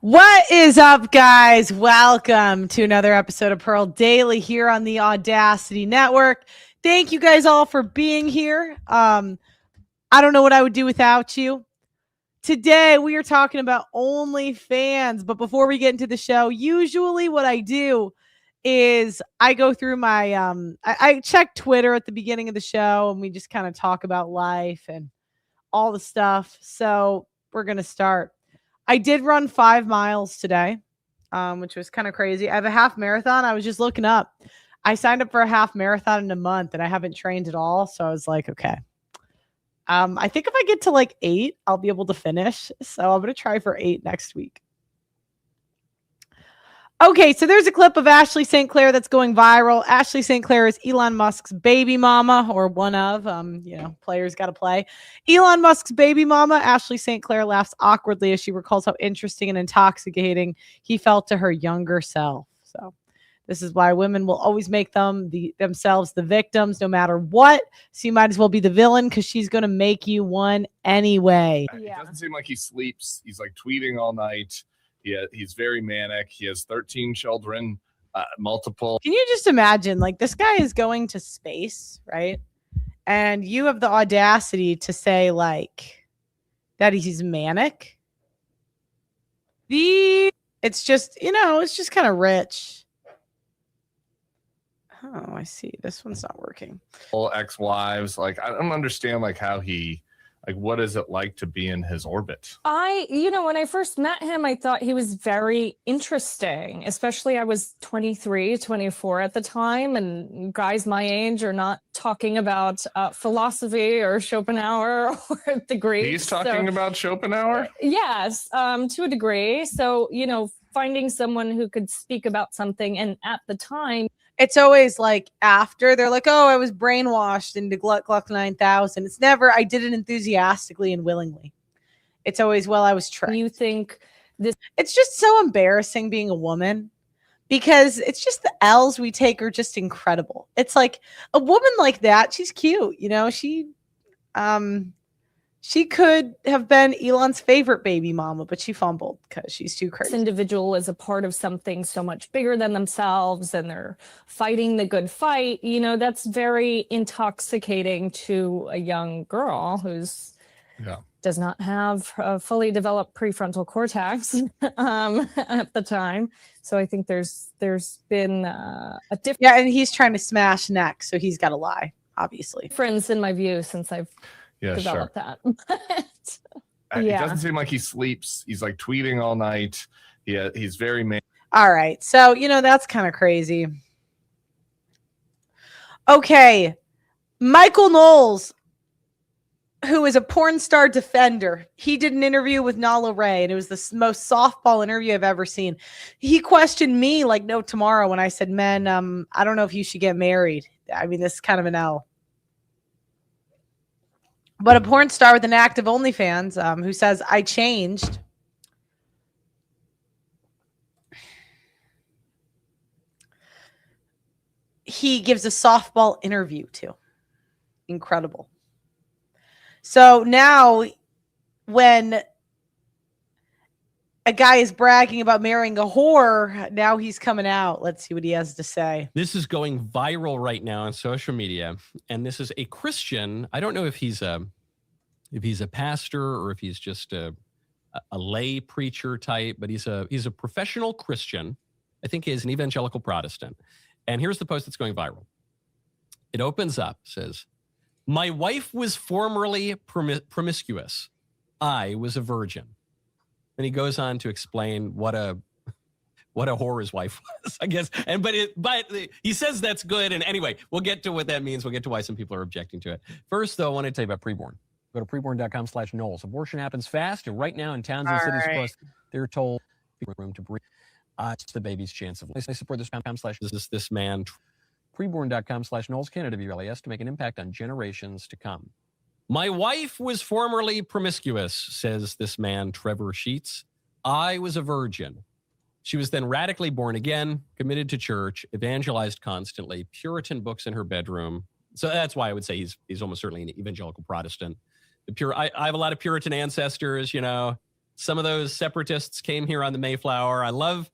What is up, guys? Welcome to another episode of Pearl Daily here on the Audacity Network. Thank you guys all for being here. I don't know what I would do without you. Today, we are talking about OnlyFans. But before we get into the show, usually what I do is I go through my, I check Twitter at the beginning of the show, and we just kind of talk about life and all the stuff. So we're going to start. I did run 5 miles today, which was kind of crazy. I have a half marathon. I was just looking up. I signed up for a half marathon in a month, and I haven't trained at all. So I was like, okay. I think if I get to like 8, I'll be able to finish. So I'm going to try for 8 next week. Okay, so there's a clip of Ashley St. Clair that's going viral. Ashley St. Clair is Elon Musk's baby mama, or one of, players got to play. Elon Musk's baby mama, Ashley St. Clair, laughs awkwardly as she recalls how interesting and intoxicating he felt to her younger self. So this is why women will always make themselves the victims no matter what. So you might as well be the villain because she's going to make you one anyway. It doesn't seem like he sleeps. He's like tweeting all night. He's very manic. He has 13 children, multiple. Can you just imagine, like, this guy is going to space, right? And you have the audacity to say, like, that he's manic. It's just, it's just kind of rich. Oh, I see. This one's not working. All ex-wives. Like, I don't understand, like, how he... Like, what is it like to be in his orbit? When I first met him, I thought he was very interesting, especially I was 23, 24 at the time, and guys my age are not talking about philosophy or Schopenhauer or the Greeks. He's talking about Schopenhauer? Yes, to a degree. So, finding someone who could speak about something, and at the time, it's always like after they're like, oh, I was brainwashed into Gluck Gluck 9000. It's never, I did it enthusiastically and willingly. It's always, well, I was trained. You think it's just so embarrassing being a woman because it's just the L's we take are just incredible. It's like a woman like that. She's cute. She could have been Elon's favorite baby mama, but she fumbled because she's too crazy. This individual is a part of something so much bigger than themselves, and they're fighting the good fight. That's very intoxicating to a young girl who's does not have a fully developed prefrontal cortex at the time. So I think there's been a difference. Yeah, and he's trying to smash neck, so he's got to lie, obviously. Difference in my view since I've develop that. It doesn't seem like he sleeps. He's like tweeting all night. He's very all right. So, that's kind of crazy. Okay. Michael Knowles, who is a porn star defender, he did an interview with Nala Ray, and it was the most softball interview I've ever seen. He questioned me like no tomorrow when I said, men, I don't know if you should get married. I mean, this is kind of an L. But a porn star with an active OnlyFans who says, I changed. He gives a softball interview too. Incredible. So now when a guy is bragging about marrying a whore, now he's coming out. Let's see what he has to say. This is going viral right now on social media, and this is a Christian. I don't know if he's a pastor or if he's just a lay preacher type, but he's a professional Christian. I think he's an evangelical Protestant. And here's the post that's going viral. It opens up, says, "My wife was formerly promiscuous. I was a virgin." And he goes on to explain what a whore his wife was, I guess. But he says that's good. And anyway, we'll get to what that means. We'll get to why some people are objecting to it. First, though, I want to tell you about preborn. Go to preborn.com/Knowles. Abortion happens fast, and right now in towns and cities across, they're told room to breathe. It's the baby's chance of life. I support this this man. Preborn.com/Knowles, Canada, BLAS, to make an impact on generations to come. My wife was formerly promiscuous, says this man, Trevor Sheets. I was a virgin. She was then radically born again, committed to church, evangelized constantly, Puritan books in her bedroom. So that's why I would say he's almost certainly an evangelical Protestant. I have a lot of Puritan ancestors, Some of those separatists came here on the Mayflower. I love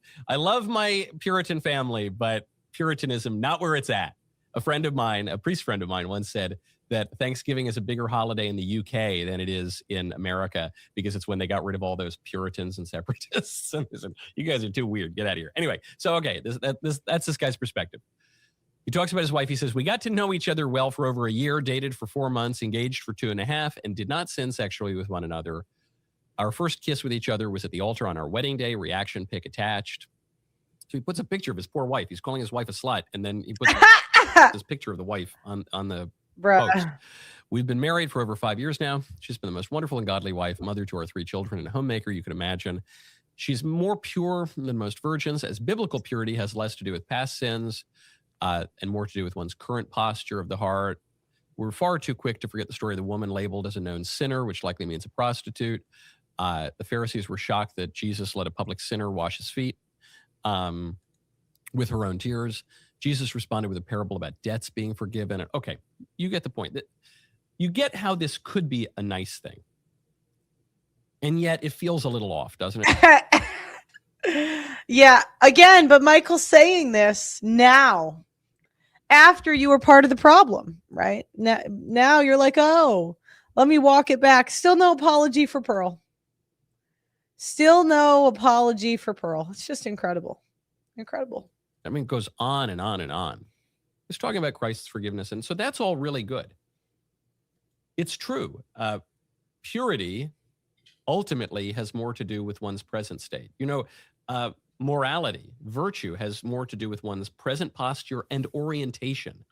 my Puritan family, but Puritanism, not where it's at. A friend of mine, a priest friend of mine, once said that Thanksgiving is a bigger holiday in the UK than it is in America because it's when they got rid of all those Puritans and separatists. And they said, you guys are too weird. Get out of here. Anyway, so okay, that's this guy's perspective. He talks about his wife. He says, we got to know each other well for over a year, dated for 4 months, engaged for 2.5, and did not sin sexually with one another. Our first kiss with each other was at the altar on our wedding day, reaction pic attached. So he puts a picture of his poor wife. He's calling his wife a slut. And then he puts this picture of the wife on the post. We've been married for over 5 years now. She's been the most wonderful and godly wife, mother to our 3 children, and a homemaker you could imagine. She's more pure than most virgins, as biblical purity has less to do with past sins and more to do with one's current posture of the heart. We're far too quick to forget the story of the woman labeled as a known sinner, which likely means a prostitute. The Pharisees were shocked that Jesus let a public sinner wash his feet with her own tears. Jesus responded with a parable about debts being forgiven. Okay, you get the point. You get how this could be a nice thing. And yet it feels a little off, doesn't it? Yeah, again, but Michael's saying this now, after you were part of the problem, right? Now you're like, oh, let me walk it back. Still no apology for Pearl. Still no apology for Pearl. It's just incredible. Incredible. I mean, it goes on and on and on. He's talking about Christ's forgiveness. And so that's all really good. It's true. Purity ultimately has more to do with one's present state. You know, morality, virtue has more to do with one's present posture and orientation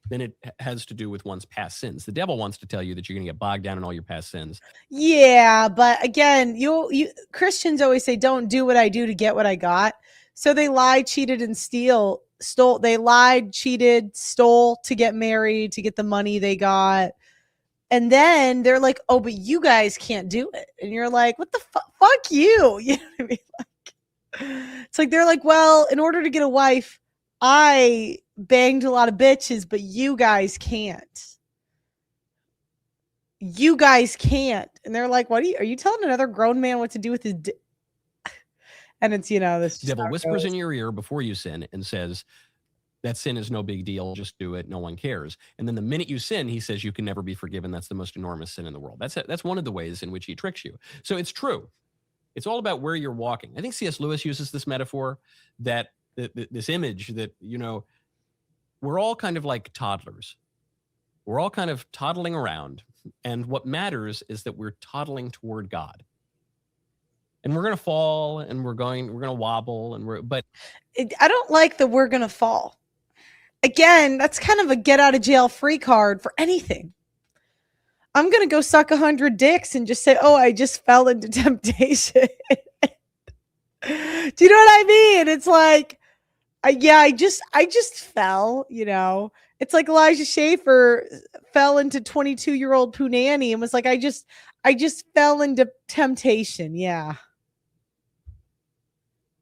than it has to do with one's past sins. The devil wants to tell you that you're going to get bogged down in all your past sins. Yeah, but again, you Christians always say, don't do what I do to get what I got. So they lied, cheated, and stole. They lied, cheated, stole to get married, to get the money they got. And then they're like, oh, but you guys can't do it. And you're like, what the fuck you? You know what I mean? It's like, they're like, well, in order to get a wife, I banged a lot of bitches, but you guys can't. You guys can't. And they're like, what are you telling another grown man what to do with his dick? And it's, you know, this devil whispers in your ear before you sin and says, that sin is no big deal. Just do it. No one cares. And then the minute you sin, he says you can never be forgiven. That's the most enormous sin in the world. That's one of the ways in which he tricks you. So it's true. It's all about where you're walking. I think C.S. Lewis uses this metaphor, that this image that, you know, we're all kind of like toddlers. We're all kind of toddling around. And what matters is that we're toddling toward God. And we're going to fall and we're going to wobble I don't like that we're going to fall. Again, that's kind of a get out of jail free card for anything. I'm going to go suck 100 dicks and just say, oh, I just fell into temptation. Do you know what I mean? It's like, I just fell, you know. It's like Elijah Schaefer fell into 22-year-old Punani and was like, I just fell into temptation. Yeah.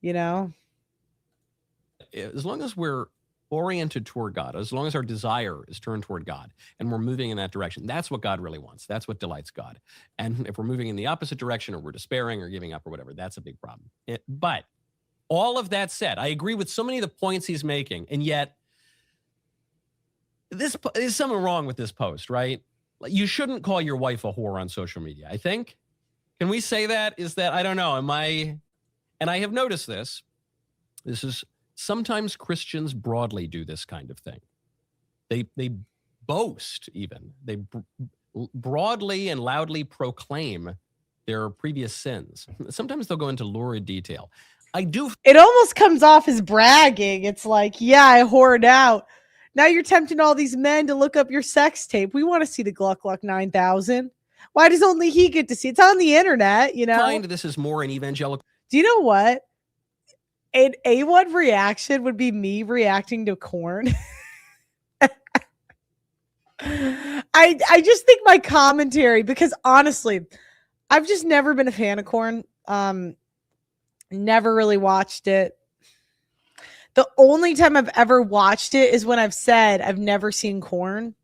You know, as long as we're oriented toward God, as long as our desire is turned toward God and we're moving in that direction, that's what God really wants. That's what delights God. And if we're moving in the opposite direction, or we're despairing or giving up or whatever, that's a big problem. But all of that said, I agree with so many of the points he's making. And yet there's something wrong with this post, right? You shouldn't call your wife a whore on social media, I think. Can we say that? Is that, I don't know. And I have noticed this. This is sometimes Christians broadly do this kind of thing. They boast even. They broadly and loudly proclaim their previous sins. Sometimes they'll go into lurid detail. It almost comes off as bragging. It's like, yeah, I whored out. Now you're tempting all these men to look up your sex tape. We want to see the Gluck Gluck 9000. Why does only he get to see? It's on the internet, you know. Find this is more an evangelical. Do you know what? An A1 reaction would be me reacting to corn. I just think my commentary, because honestly, I've just never been a fan of corn. Never really watched it. The only time I've ever watched it is when I've said I've never seen corn.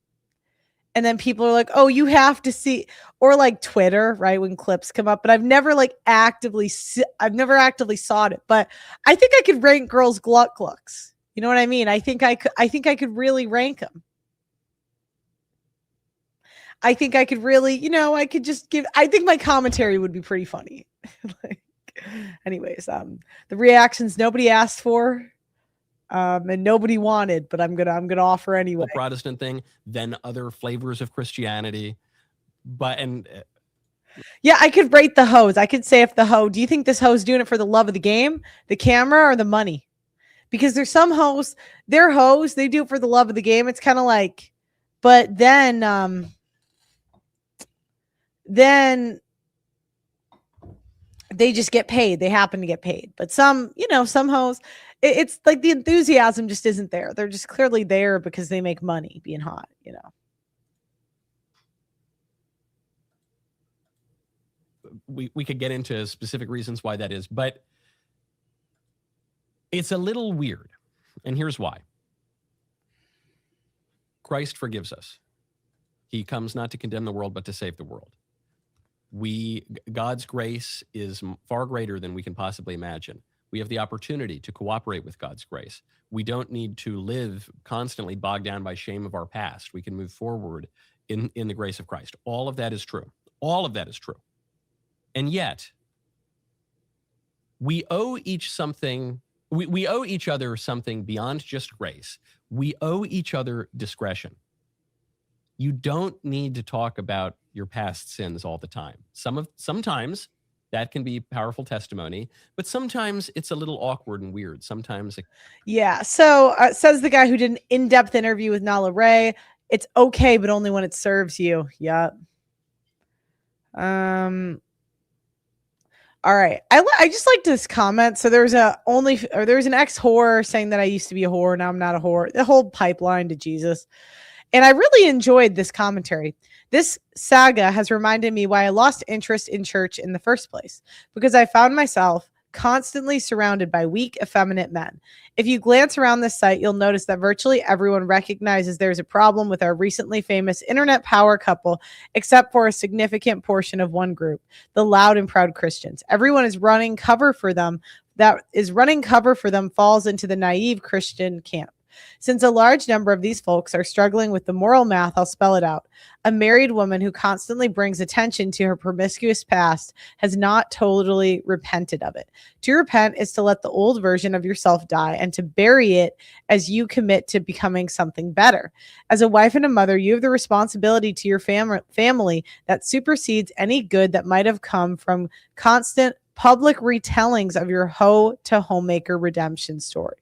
and then people are like, oh, you have to see, or like Twitter, right, when clips come up. But I've never like actively sought it. But I think I could rank girls' gluck glucks. You know what I mean? I think I could really rank them. I think I could really, I could just I think my commentary would be pretty funny. Like, anyways, the reactions nobody asked for, and nobody wanted, but I'm gonna offer anyway. Protestant thing, then other flavors of Christianity, yeah, I could rate the hoes. I could say if the hoe, do you think this hoe's doing it for the love of the game, the camera, or the money? Because there's some hoes, they're hoes, they do it for the love of the game. It's kind of like, but then they just get paid. They happen to get paid. But some hoes, it's like the enthusiasm just isn't there. They're just clearly there because they make money being hot, We could get into specific reasons why that is, but it's a little weird. And here's why. Christ forgives us. He comes not to condemn the world, but to save the world. God's grace is far greater than we can possibly imagine. We have the opportunity to cooperate with God's grace. We don't need to live constantly bogged down by shame of our past. We can move forward in the grace of Christ. All of that is true. All of that is true. And yet, we owe each something. We owe each other something beyond just grace. We owe each other discretion. You don't need to talk about your past sins all the time. Sometimes that can be powerful testimony, but sometimes it's a little awkward and weird. Sometimes. Yeah. So says the guy who did an in-depth interview with Nala Ray. It's okay, but only when it serves you. Yeah. All right. I just like this comment. So there's an ex-whore saying that I used to be a whore. Now I'm not a whore. The whole pipeline to Jesus. And I really enjoyed this commentary. This saga has reminded me why I lost interest in church in the first place, because I found myself constantly surrounded by weak, effeminate men. If you glance around this site, you'll notice that virtually everyone recognizes there's a problem with our recently famous internet power couple, except for a significant portion of one group, the loud and proud Christians. Everyone is running cover for them. That is running cover for them falls into the naive Christian camp. Since a large number of these folks are struggling with the moral math, I'll spell it out. A married woman who constantly brings attention to her promiscuous past has not totally repented of it. To repent is to let the old version of yourself die and to bury it as you commit to becoming something better. As a wife and a mother, you have the responsibility to your family that supersedes any good that might have come from constant public retellings of your hoe to homemaker redemption story.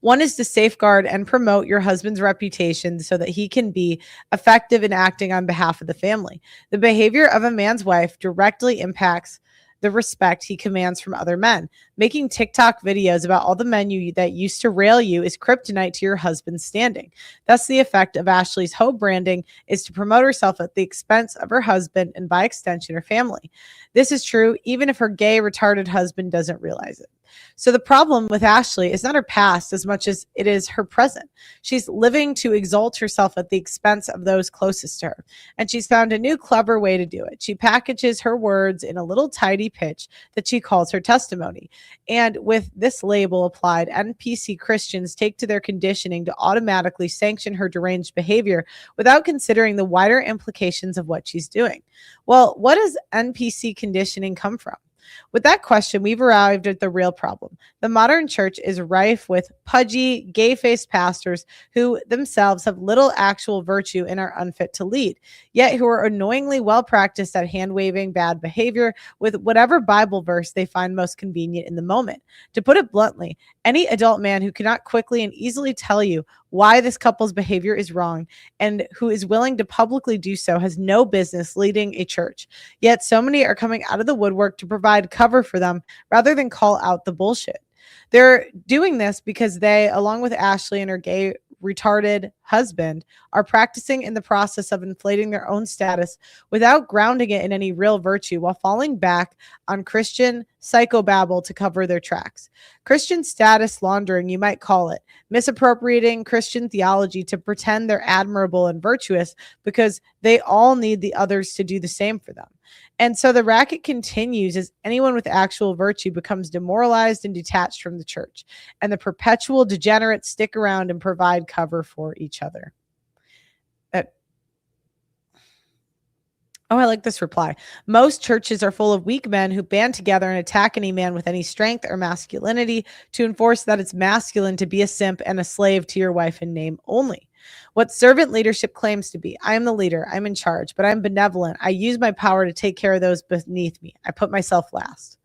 One is to safeguard and promote your husband's reputation so that he can be effective in acting on behalf of the family. The behavior of a man's wife directly impacts the respect he commands from other men. Making TikTok videos about all the men that used to rail you is kryptonite to your husband's standing. Thus, the effect of Ashley's hoe branding is to promote herself at the expense of her husband and, by extension, her family. This is true even if her gay, retarded husband doesn't realize it. So the problem with Ashley is not her past as much as it is her present. She's living to exalt herself at the expense of those closest to her. And she's found a new clever way to do it. She packages her words in a little tidy pitch that she calls her testimony. And with this label applied, NPC Christians take to their conditioning to automatically sanction her deranged behavior without considering the wider implications of what she's doing. Well, what does NPC conditioning come from? With that question, we've arrived at the real problem. The modern church is rife with pudgy, gay-faced pastors who themselves have little actual virtue and are unfit to lead, yet who are annoyingly well-practiced at hand-waving bad behavior with whatever Bible verse they find most convenient in the moment. To put it bluntly, any adult man who cannot quickly and easily tell you why this couple's behavior is wrong and who is willing to publicly do so has no business leading a church. Yet so many are coming out of the woodwork to provide cover for them rather than call out the bullshit. They're doing this because they, along with Ashley and her gay retarded husband are practicing in the process of inflating their own status without grounding it in any real virtue, while falling back on Christian psychobabble to cover their tracks. Christian status laundering, you might call it, misappropriating Christian theology to pretend they're admirable and virtuous because they all need the others to do the same for them. And so the racket continues as anyone with actual virtue becomes demoralized and detached from the church, and the perpetual degenerates stick around and provide cover for each other. Oh, I like this reply. Most churches are full of weak men who band together and attack any man with any strength or masculinity to enforce that it's masculine to be a simp and a slave to your wife in name only. What servant leadership claims to be. I am the leader. I'm in charge, but I'm benevolent. I use my power to take care of those beneath me. I put myself last.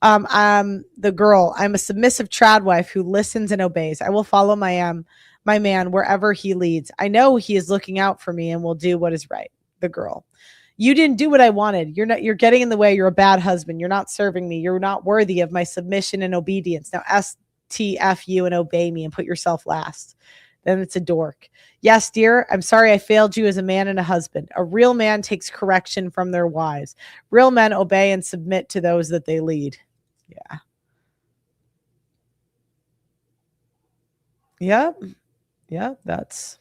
I'm the girl. I'm a submissive trad wife who listens and obeys. I will follow my man wherever he leads. I know he is looking out for me and will do what is right. The girl. You didn't do what I wanted. You're getting in the way. You're a bad husband. You're not serving me. You're not worthy of my submission and obedience. Now STF you and obey me and put yourself last. Then it's a dork. Yes, dear, I'm sorry I failed you as a man and a husband. A real man takes correction from their wives. Real men obey and submit to those that they lead. Yeah. Yep, that's...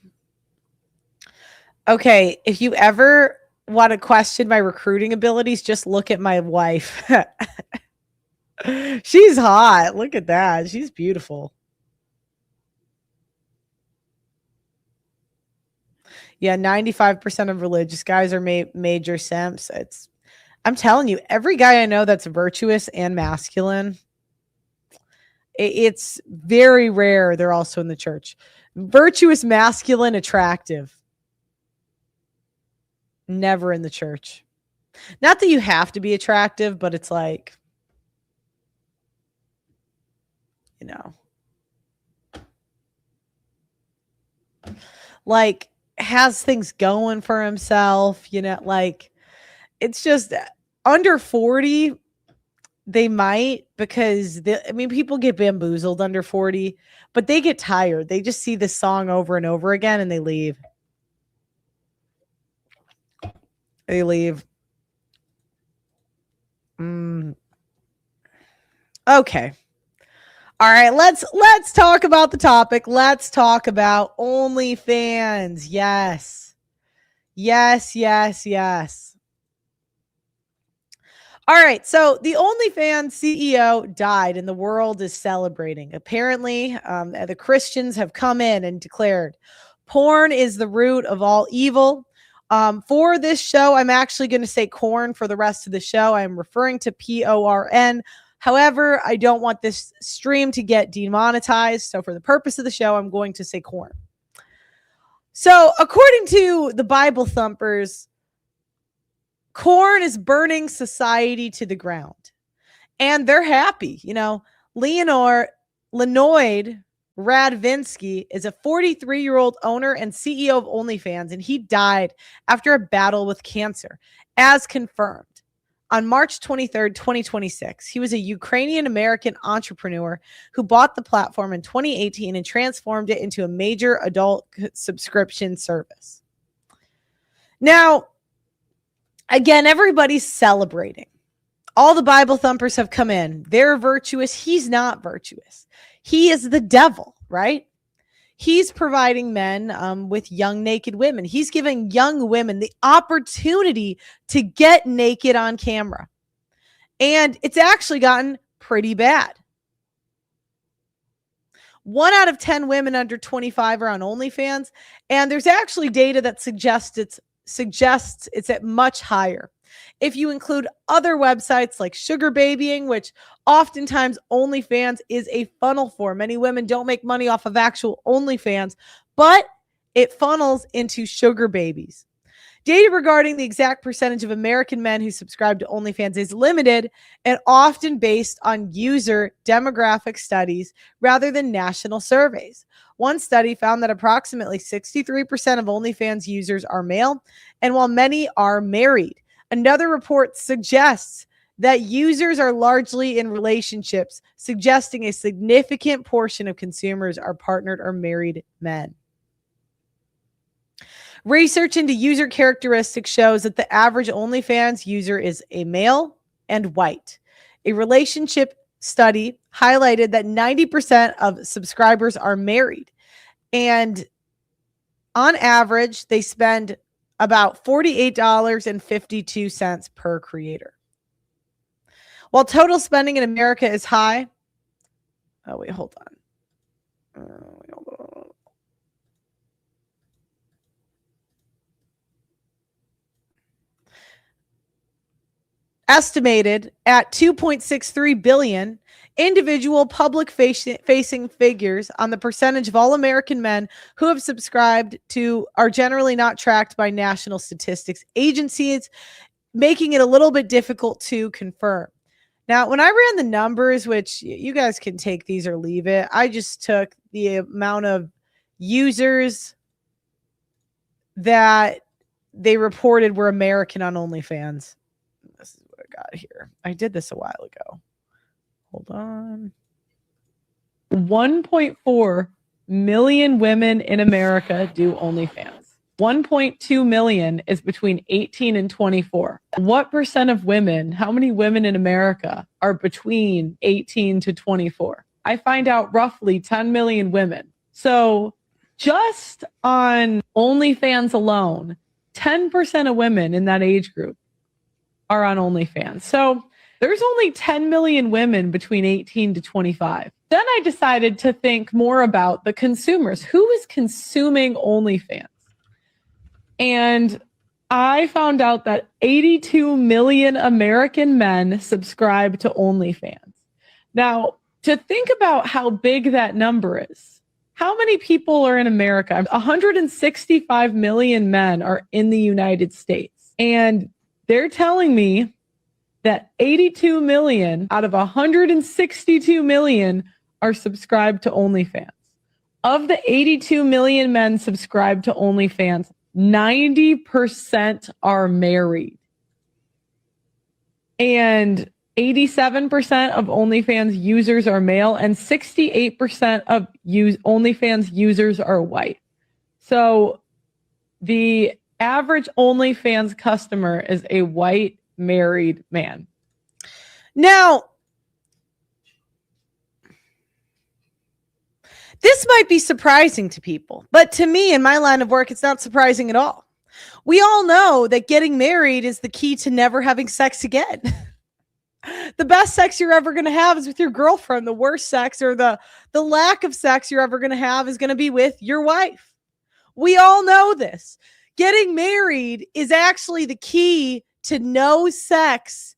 Okay, if you ever want to question my recruiting abilities, just look at my wife. She's hot. Look at that. She's beautiful. Yeah, 95% of religious guys are major simps. I'm telling you, every guy I know that's virtuous and masculine, it's very rare they're also in the church. Virtuous, masculine, attractive. Never in the church. Not that you have to be attractive, but it's like, you know, like has things going for himself, you know, like it's just under 40. They might, because people get bamboozled under 40, but they get tired. They just see this song over and over again and they leave. Okay. All right, let's talk about the topic. Let's talk about OnlyFans. Yes. All right, so the OnlyFans CEO died and the world is celebrating. Apparently, the Christians have come in and declared porn is the root of all evil. For this show, I'm actually going to say corn for the rest of the show. I'm referring to PORN. However, I don't want this stream to get demonetized. So for the purpose of the show, I'm going to say corn. So according to the Bible thumpers, corn is burning society to the ground. And they're happy. You know, Leonid Radvinsky is a 43-year-old owner and CEO of OnlyFans, and he died after a battle with cancer, as confirmed. On March 23rd, 2026, he was a Ukrainian-American entrepreneur who bought the platform in 2018 and transformed it into a major adult subscription service. Now, again, everybody's celebrating. All the Bible thumpers have come in. They're virtuous. He's not virtuous. He is the devil, right? He's providing men with young naked women. He's giving young women the opportunity to get naked on camera. And it's actually gotten pretty bad. 1 out of 10 women under 25 are on OnlyFans. And there's actually data that suggests it's at much higher. If you include other websites like sugar babying, which oftentimes OnlyFans is a funnel for. Many women don't make money off of actual OnlyFans, but it funnels into sugar babies. Data regarding the exact percentage of American men who subscribe to OnlyFans is limited and often based on user demographic studies rather than national surveys. One study found that approximately 63% of OnlyFans users are male, and while many are married. Another report suggests that users are largely in relationships, suggesting a significant portion of consumers are partnered or married men. Research into user characteristics shows that the average OnlyFans user is a male and white. A relationship study highlighted that 90% of subscribers are married. And on average, they spend about $48.52 per creator. While total spending in America is high. Oh, wait, hold on. Estimated at 2.63 billion, individual public facing figures on the percentage of all American men who have subscribed to are generally not tracked by national statistics agencies, making it a little bit difficult to confirm. Now, when I ran the numbers, which you guys can take these or leave it, I just took the amount of users that they reported were American on OnlyFans. This is what I got here. I did this a while ago. Hold on. 1.4 million women in America do OnlyFans. 1.2 million is between 18 and 24. What percent of women, how many women in America are between 18 to 24? I find out roughly 10 million women. So just on OnlyFans alone, 10% of women in that age group are on OnlyFans. So there's only 10 million women between 18 to 25. Then I decided to think more about the consumers. Who is consuming OnlyFans? And I found out that 82 million American men subscribe to OnlyFans. Now, to think about how big that number is, how many people are in America? 165 million men are in the United States. And they're telling me that 82 million out of 162 million are subscribed to OnlyFans. Of the 82 million men subscribed to OnlyFans, 90% are married. And 87% of OnlyFans users are male, and 68% of OnlyFans users are white. So the average OnlyFans customer is a white married man. Now, this might be surprising to people, but to me, in my line of work, it's not surprising at all. We all know that getting married is the key to never having sex again. The best sex you're ever going to have is with your girlfriend. The worst sex, or the lack of sex you're ever going to have, is going to be with your wife. We all know this. Getting married is actually the key to no sex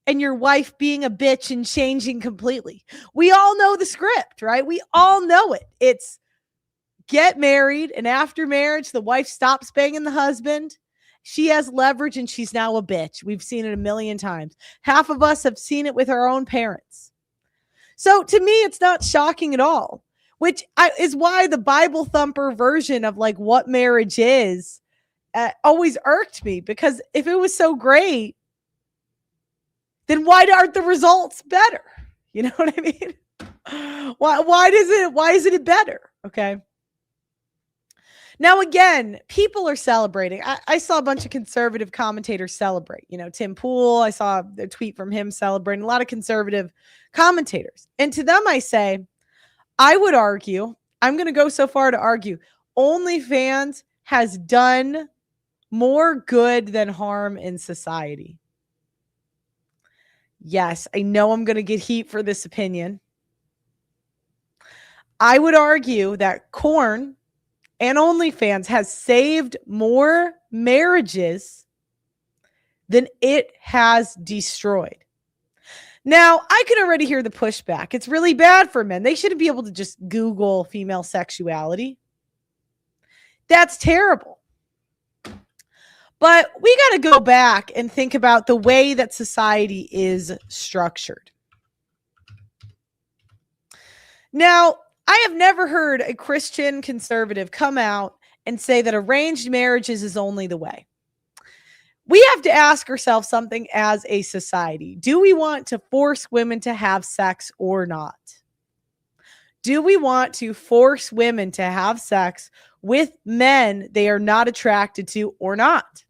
and your wife being a bitch and changing completely. We all know the script, right? We all know it. It's get married, and after marriage, the wife stops banging the husband. She has leverage, and she's now a bitch. We've seen it a million times. Half of us have seen it with our own parents. So to me, it's not shocking at all, which is why the Bible thumper version of like what marriage is always irked me, because if it was so great, then why aren't the results better? You know what I mean? Why isn't it better? Okay. Now, again, people are celebrating. I saw a bunch of conservative commentators celebrate. You know, Tim Pool, I saw a tweet from him celebrating, a lot of conservative commentators. And to them, I say, I would argue, I'm going to go so far to argue, OnlyFans has done more good than harm in society. Yes, I know I'm going to get heat for this opinion. I would argue that Korn and OnlyFans has saved more marriages than it has destroyed. Now, I can already hear the pushback. It's really bad for men. They shouldn't be able to just Google female sexuality. That's terrible. But we got to go back and think about the way that society is structured. Now, I have never heard a Christian conservative come out and say that arranged marriages is only the way. We have to ask ourselves something as a society. Do we want to force women to have sex or not? Do we want to force women to have sex with men they are not attracted to or not.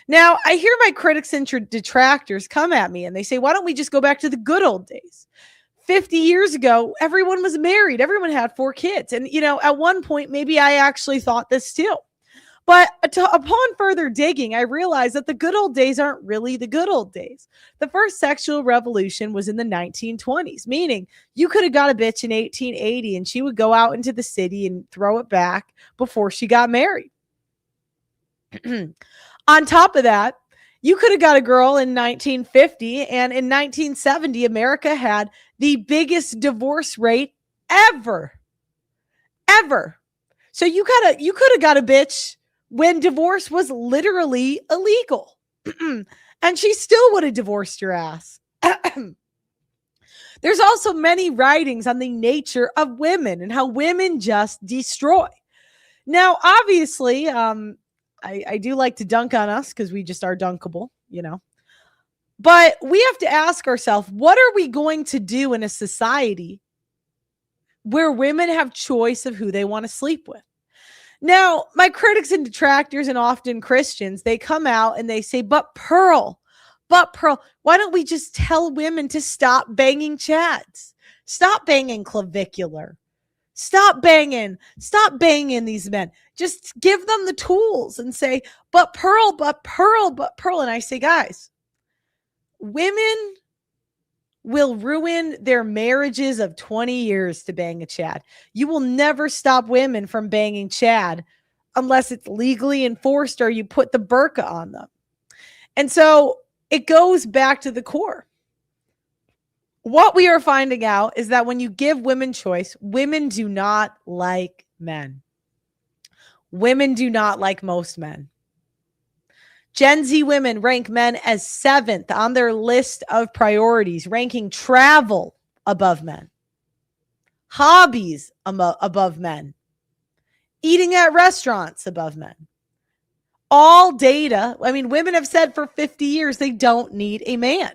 Now, I hear my critics and detractors come at me and they say, why don't we just go back to the good old days? 50 years ago, everyone was married. Everyone had 4 kids. And, at one point, maybe I actually thought this too. But upon further digging, I realized that the good old days aren't really the good old days. The first sexual revolution was in the 1920s, meaning you could have got a bitch in 1880 and she would go out into the city and throw it back before she got married. On top of that, you could have got a girl in 1950, and in 1970, America had the biggest divorce rate ever. So you could have got a bitch when divorce was literally illegal. And she still would have divorced your ass. There's also many writings on the nature of women and how women just destroy. Now, obviously, I do like to dunk on us because we just are dunkable, But we have to ask ourselves, what are we going to do in a society where women have choice of who they want to sleep with? Now, my critics and detractors, and often Christians, they come out and they say, but Pearl, why don't we just tell women to stop banging chads? Stop banging clavicular. Stop banging these men. Just give them the tools and say, but Pearl. And I say, guys, women will ruin their marriages of 20 years to bang a chad. You will never stop women from banging chad unless it's legally enforced or you put the burqa on them. And so it goes back to the core. What we are finding out is that when you give women choice, women do not like men. Women do not like most men. Gen Z women rank men as 7th on their list of priorities, ranking travel above men, hobbies above men, eating at restaurants above men. All data. Women have said for 50 years they don't need a man.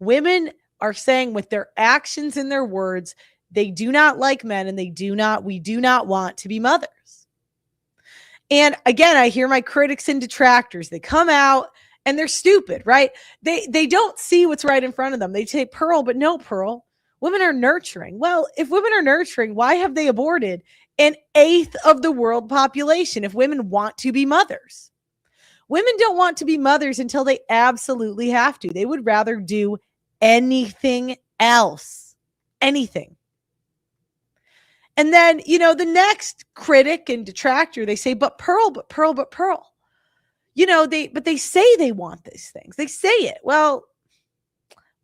Women are saying with their actions and their words, they do not like men and we do not want to be mothers. And again, I hear my critics and detractors. They come out and they're stupid, right? They don't see what's right in front of them. They say, Pearl, but no, Pearl. Women are nurturing. Well, if women are nurturing, why have they aborted 1/8 of the world population if women want to be mothers? Women don't want to be mothers until they absolutely have to. They would rather do anything else. Anything. And then, the next critic and detractor, they say, but Pearl. They say they want these things. They say it. Well,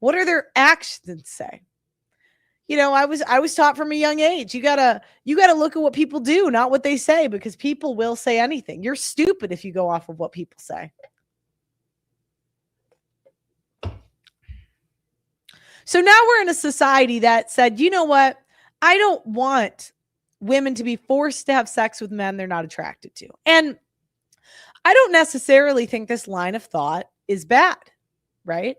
what are their actions say? I was taught from a young age, you gotta look at what people do, not what they say, because people will say anything. You're stupid if you go off of what people say. So now we're in a society that said, you know what? I don't want women to be forced to have sex with men they're not attracted to. And I don't necessarily think this line of thought is bad, right?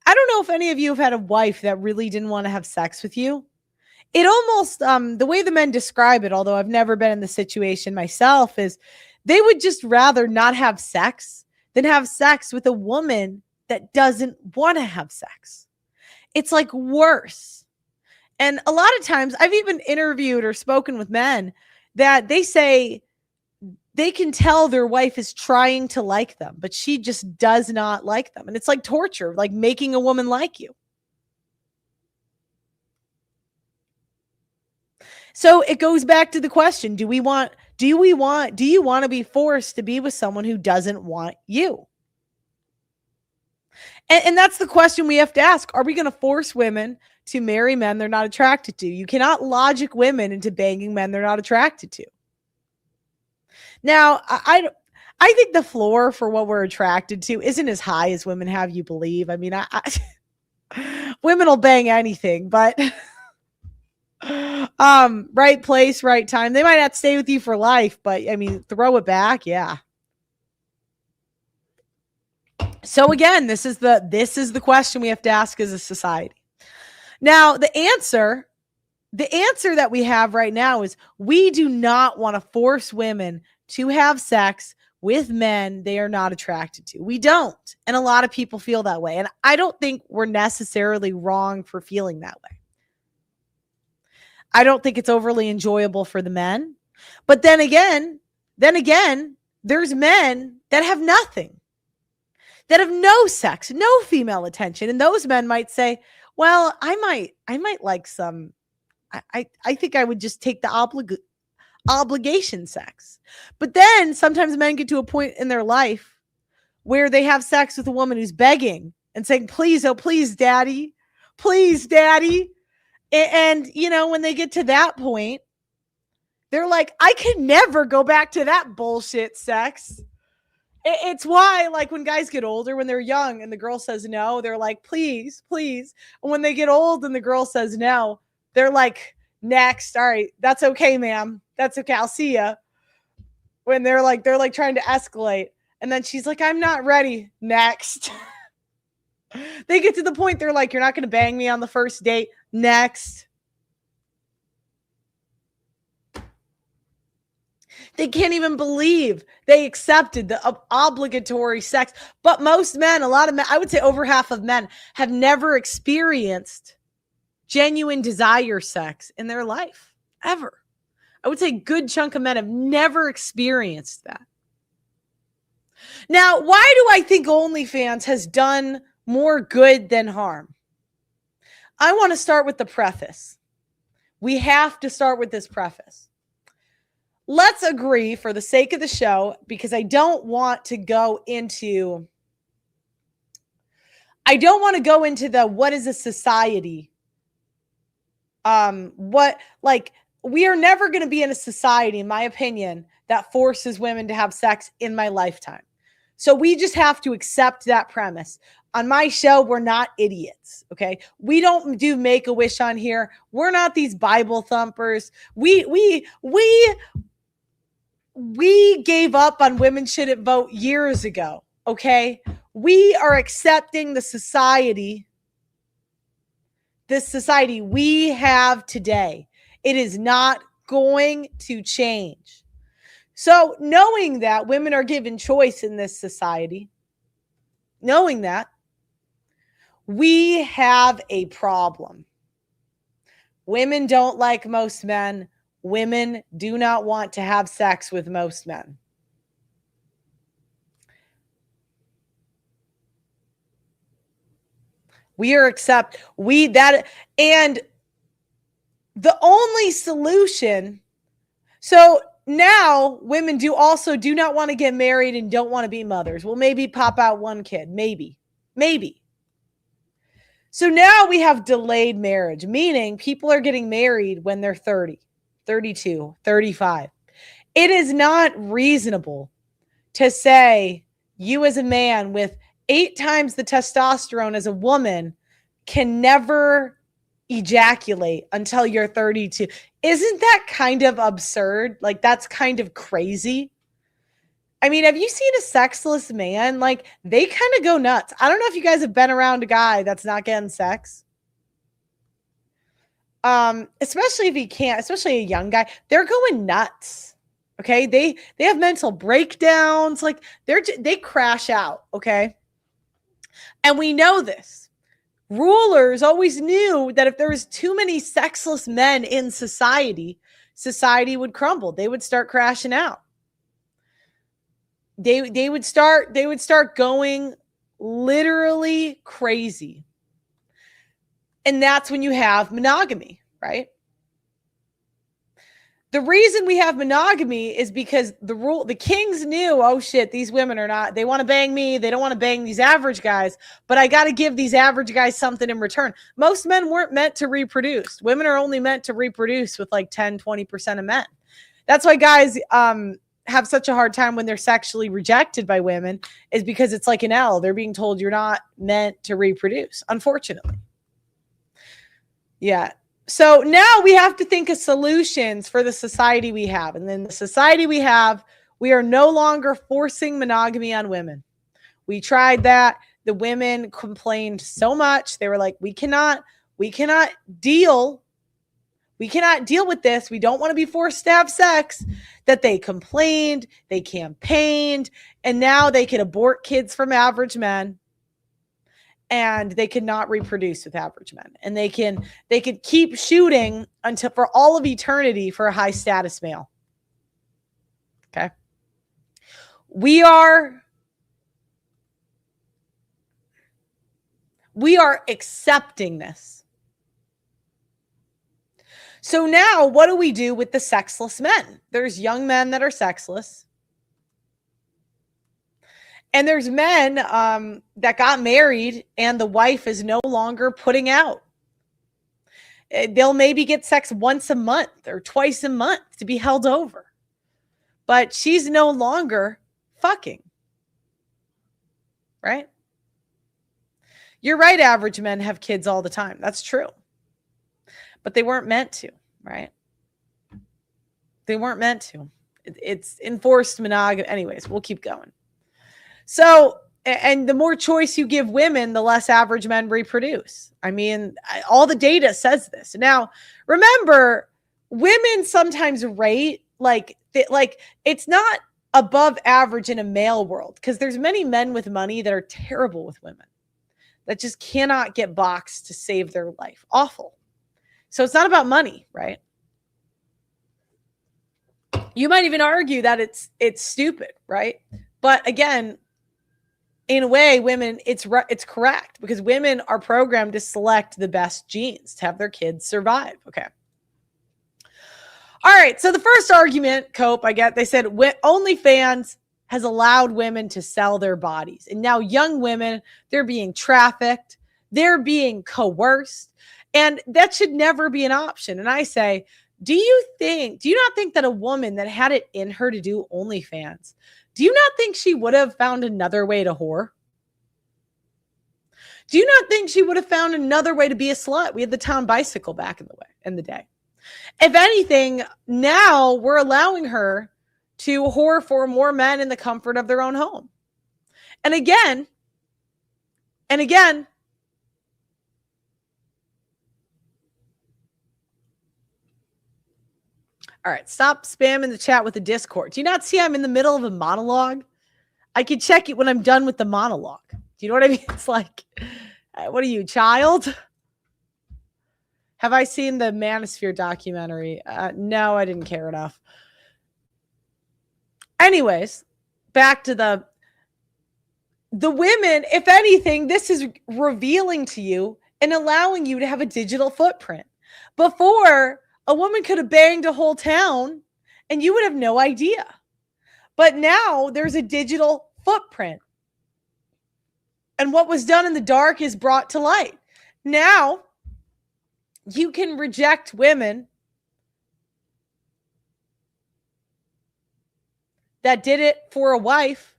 I don't know if any of you have had a wife that really didn't want to have sex with you. It almost, the way the men describe it, although I've never been in the situation myself, is they would just rather not have sex than have sex with a woman that doesn't want to have sex. It's like worse. And a lot of times I've even interviewed or spoken with men that they say they can tell their wife is trying to like them, but she just does not like them. And it's like torture, like making a woman like you. So it goes back to the question, do you want to be forced to be with someone who doesn't want you? And that's the question we have to ask. Are we going to force women to marry men they're not attracted to? You cannot logic women into banging men they're not attracted to. Now, I think the floor for what we're attracted to isn't as high as women have you believe. Women will bang anything, but right place, right time. They might not stay with you for life, but throw it back, yeah. So again, this is the question we have to ask as a society. Now, the answer the answer that we have right now is we do not want to force women to have sex with men they are not attracted to. We don't. And a lot of people feel that way. And I don't think we're necessarily wrong for feeling that way. I don't think it's overly enjoyable for the men. But then again, there's men that have nothing, that have no sex, no female attention. And those men might say, well, I might like some, I think I would just take the obligation sex. But then sometimes men get to a point in their life where they have sex with a woman who's begging and saying, please, oh, please, daddy, please, daddy. And, you know, when they get to that point, they're like, I can never go back to that bullshit sex. It's why, like, when guys get older, when they're young and the girl says no, they're like, please, please. And when they get old and the girl says no, they're like, next. All right, that's okay, ma'am. That's okay. I'll see ya. When they're like trying to escalate. And then she's like, I'm not ready. Next. They get to the point they're like, you're not going to bang me on the first date. Next. They can't even believe they accepted the obligatory sex. But most men, a lot of men, I would say over half of men, have never experienced genuine desire sex in their life, ever. I would say a good chunk of men have never experienced that. Now, why do I think OnlyFans has done more good than harm? I want to start with the preface. We have to start with this preface. Let's agree for the sake of the show, because I don't want to go into the what is a society. We are never going to be in a society, in my opinion, that forces women to have sex in my lifetime. So we just have to accept that premise. On my show, we're not idiots, okay? We don't do Make-A-Wish on here. We're not these Bible thumpers. We gave up on women shouldn't vote years ago, okay? We are accepting the society, this society we have today. It is not going to change. So knowing that women are given choice in this society, knowing that, we have a problem. Women don't like most men. Women do not want to have sex with most men. And the only solution, so now women do not want to get married and don't want to be mothers. Well, maybe pop out one kid, maybe. So now we have delayed marriage, meaning people are getting married when they're 30, 32, 35. It is not reasonable to say you as a man with 8 times the testosterone as a woman can never ejaculate until you're 32. Isn't that kind of absurd? Like, that's kind of crazy. I mean, have you seen a sexless man? Like, they kind of go nuts. I don't know if you guys have been around a guy that's not getting sex. Especially if he can't, especially a young guy, they're going nuts. Okay. They have mental breakdowns. Like, they crash out. Okay. And we know this. Rulers always knew that if there was too many sexless men in society, society would crumble. They would start crashing out. They would start going literally crazy. And that's when you have monogamy, right? The reason we have monogamy is because the kings knew, oh shit, these women are not, they want to bang me. They don't want to bang these average guys, but I got to give these average guys something in return. Most men weren't meant to reproduce. Women are only meant to reproduce with like 10, 20% of men. That's why guys, have such a hard time when they're sexually rejected by women, is because it's like an L. They're being told you're not meant to reproduce, unfortunately. Yeah. So now we have to think of solutions for the society we have. And then the society we have, we are no longer forcing monogamy on women. We tried that. The women complained so much. They were like, we cannot deal We cannot deal with this. We don't want to be forced to have sex. That they complained, they campaigned, and now they can abort kids from average men. And they cannot reproduce with average men. And they could keep shooting until for all of eternity for a high status male. Okay. We are accepting this. So now what do we do with the sexless men? There's young men that are sexless. And there's men that got married and the wife is no longer putting out. They'll maybe get sex once a month or twice a month to be held over. But she's no longer fucking. Right? You're right, average men have kids all the time. That's true. But they weren't meant to, right? They weren't meant to. It's enforced monogamy. Anyways, we'll keep going. So, and the more choice you give women, the less average men reproduce. I mean, all the data says this. Now, remember, women sometimes rate like it's not above average in a male world because there's many men with money that are terrible with women that just cannot get boxed to save their life. Awful. So it's not about money, right? You might even argue that it's stupid, right? But again, in a way, women, it's correct because women are programmed to select the best genes to have their kids survive. Okay. All right. So the first argument, Cope, I get, they said OnlyFans has allowed women to sell their bodies. And now young women, they're being trafficked. They're being coerced. And that should never be an option. And I say, do you not think that a woman that had it in her to do OnlyFans, do you not think she would have found another way to whore? Do you not think she would have found another way to be a slut? We had the town bicycle back in the day. If anything, now we're allowing her to whore for more men in the comfort of their own home. And again, all right, stop spamming the chat with the Discord. Do you not see I'm in the middle of a monologue? I can check it when I'm done with the monologue. Do you know what I mean? It's like, what are you, child? Have I seen the Manosphere documentary? No, I didn't care enough. Anyways, back to the women. If anything, this is revealing to you and allowing you to have a digital footprint. Before, a woman could have banged a whole town and you would have no idea. But now there's a digital footprint. And what was done in the dark is brought to light. Now you can reject women that did it for a wife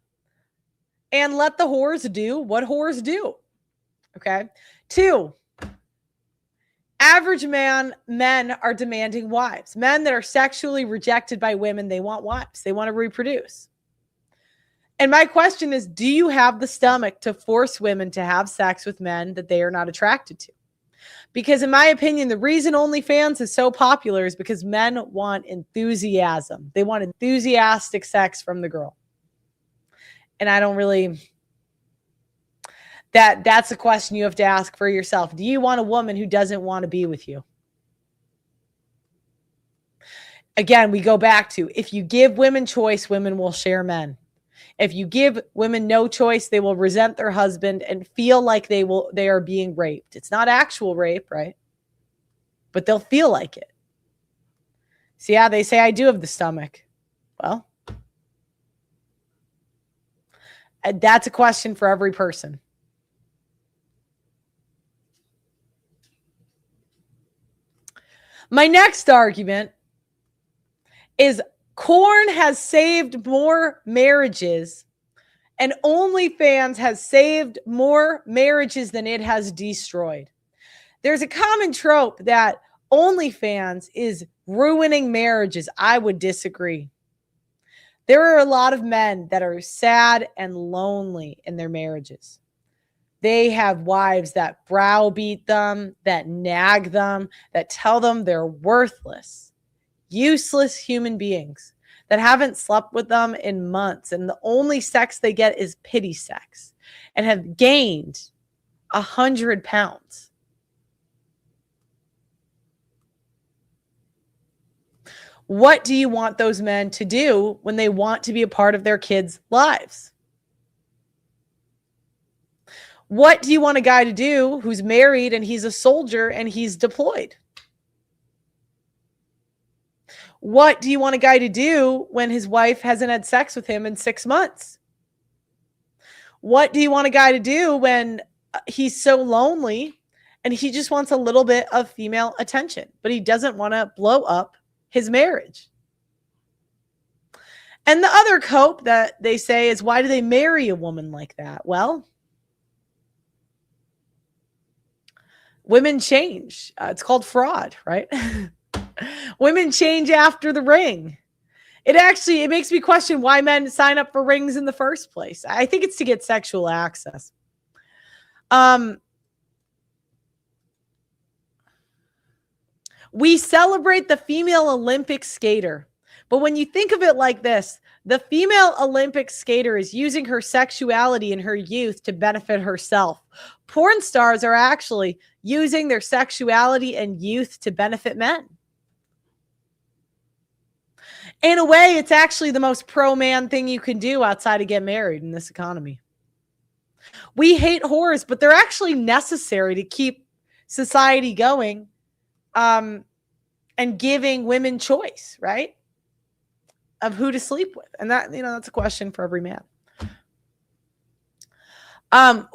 and let the whores do what whores do. Okay. 2, average men are demanding wives. Men that are sexually rejected by women, they want wives. They want to reproduce. And my question is, do you have the stomach to force women to have sex with men that they are not attracted to? Because in my opinion, the reason OnlyFans is so popular is because men want enthusiasm. They want enthusiastic sex from the girl. And I don't really... That's a question you have to ask for yourself. Do you want a woman who doesn't want to be with you? Again, we go back to, if you give women choice, women will share men. If you give women no choice, they will resent their husband and feel like they are being raped. It's not actual rape, right? But they'll feel like it. So yeah, they say I do have the stomach. Well, that's a question for every person. My next argument is Korn has saved more marriages and OnlyFans has saved more marriages than it has destroyed. There's a common trope that OnlyFans is ruining marriages. I would disagree. There are a lot of men that are sad and lonely in their marriages. They have wives that browbeat them, that nag them, that tell them they're worthless, useless human beings that haven't slept with them in months. And the only sex they get is pity sex, and have gained 100 pounds. What do you want those men to do when they want to be a part of their kids' lives? What do you want a guy to do who's married and he's a soldier and he's deployed? What do you want a guy to do when his wife hasn't had sex with him in 6 months? What do you want a guy to do when he's so lonely and he just wants a little bit of female attention, but he doesn't want to blow up his marriage? And the other cope that they say is, why do they marry a woman like that? Well, women change. It's called fraud, right? Women change after the ring. It makes me question why men sign up for rings in the first place. I think it's to get sexual access. We celebrate the female Olympic skater. But when you think of it like this, the female Olympic skater is using her sexuality and her youth to benefit herself. Porn stars are actually using their sexuality and youth to benefit men. In a way, it's actually the most pro-man thing you can do outside of get married in this economy. We hate whores, but they're actually necessary to keep society going, and giving women choice, right? Of who to sleep with. And that, that's a question for every man.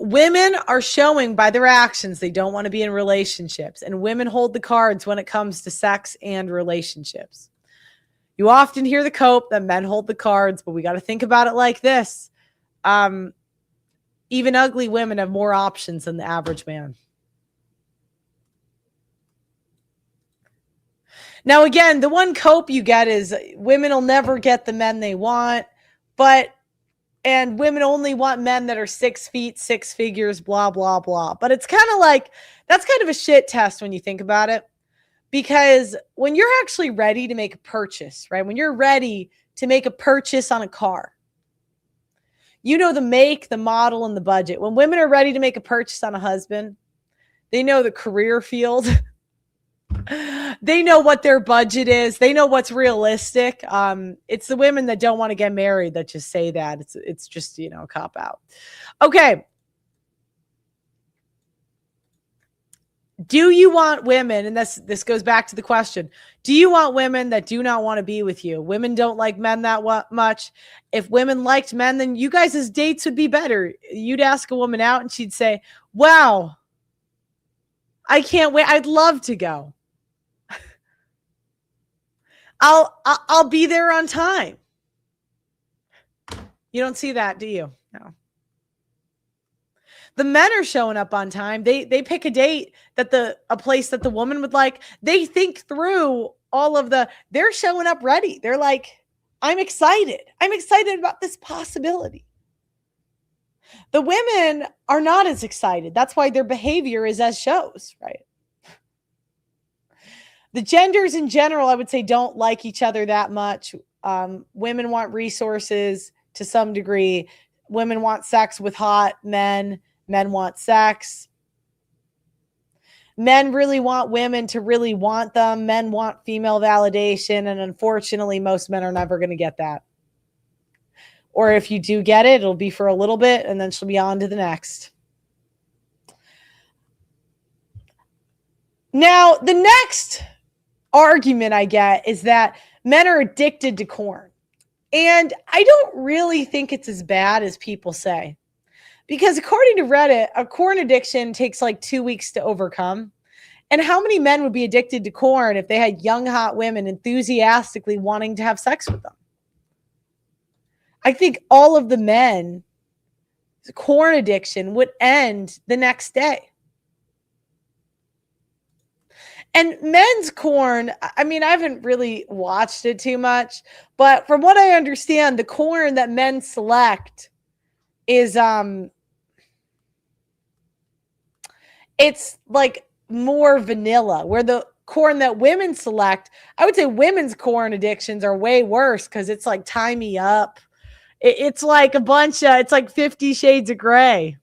Women are showing by their actions they don't want to be in relationships, and women hold the cards when it comes to sex and relationships. You often hear the cope that men hold the cards, but we got to think about it like this. Even ugly women have more options than the average man. Now, again, the one cope you get is women will never get the men they want, and women only want men that are 6 feet, 6 figures, blah, blah, blah. But it's kind of like, that's kind of a shit test when you think about it. Because when you're actually ready to make a purchase, right? When you're ready to make a purchase on a car, you know the make, the model, and the budget. When women are ready to make a purchase on a husband, they know the career field. They know what their budget is. They know what's realistic. It's the women that don't want to get married that just say that. It's just, a cop out. Okay. Do you want women, and this goes back to the question, do you want women that do not want to be with you? Women don't like men that much. If women liked men, then you guys' dates would be better. You'd ask a woman out and she'd say, wow, I can't wait. I'd love to go. I'll be there on time. You don't see that, do you? No. The men are showing up on time. They pick a date a place that the woman would like. They think through they're showing up ready. They're like, I'm excited. I'm excited about this possibility. The women are not as excited. That's why their behavior is as shows, right? The genders in general, I would say, don't like each other that much. Women want resources to some degree. Women want sex with hot men. Men want sex. Men really want women to really want them. Men want female validation. And unfortunately, most men are never going to get that. Or if you do get it, it'll be for a little bit and then she'll be on to the next. Now, the next argument I get is that men are addicted to corn. And I don't really think it's as bad as people say. Because according to Reddit, a corn addiction takes like 2 weeks to overcome. And how many men would be addicted to corn if they had young, hot women enthusiastically wanting to have sex with them? I think all of the men, corn addiction would end the next day. And men's corn, I mean, I haven't really watched it too much, but from what I understand, the corn that men select is it's like more vanilla, where the corn that women select, I would say women's corn addictions are way worse because it's like tie me up. It's like a bunch of, it's like 50 Shades of Gray.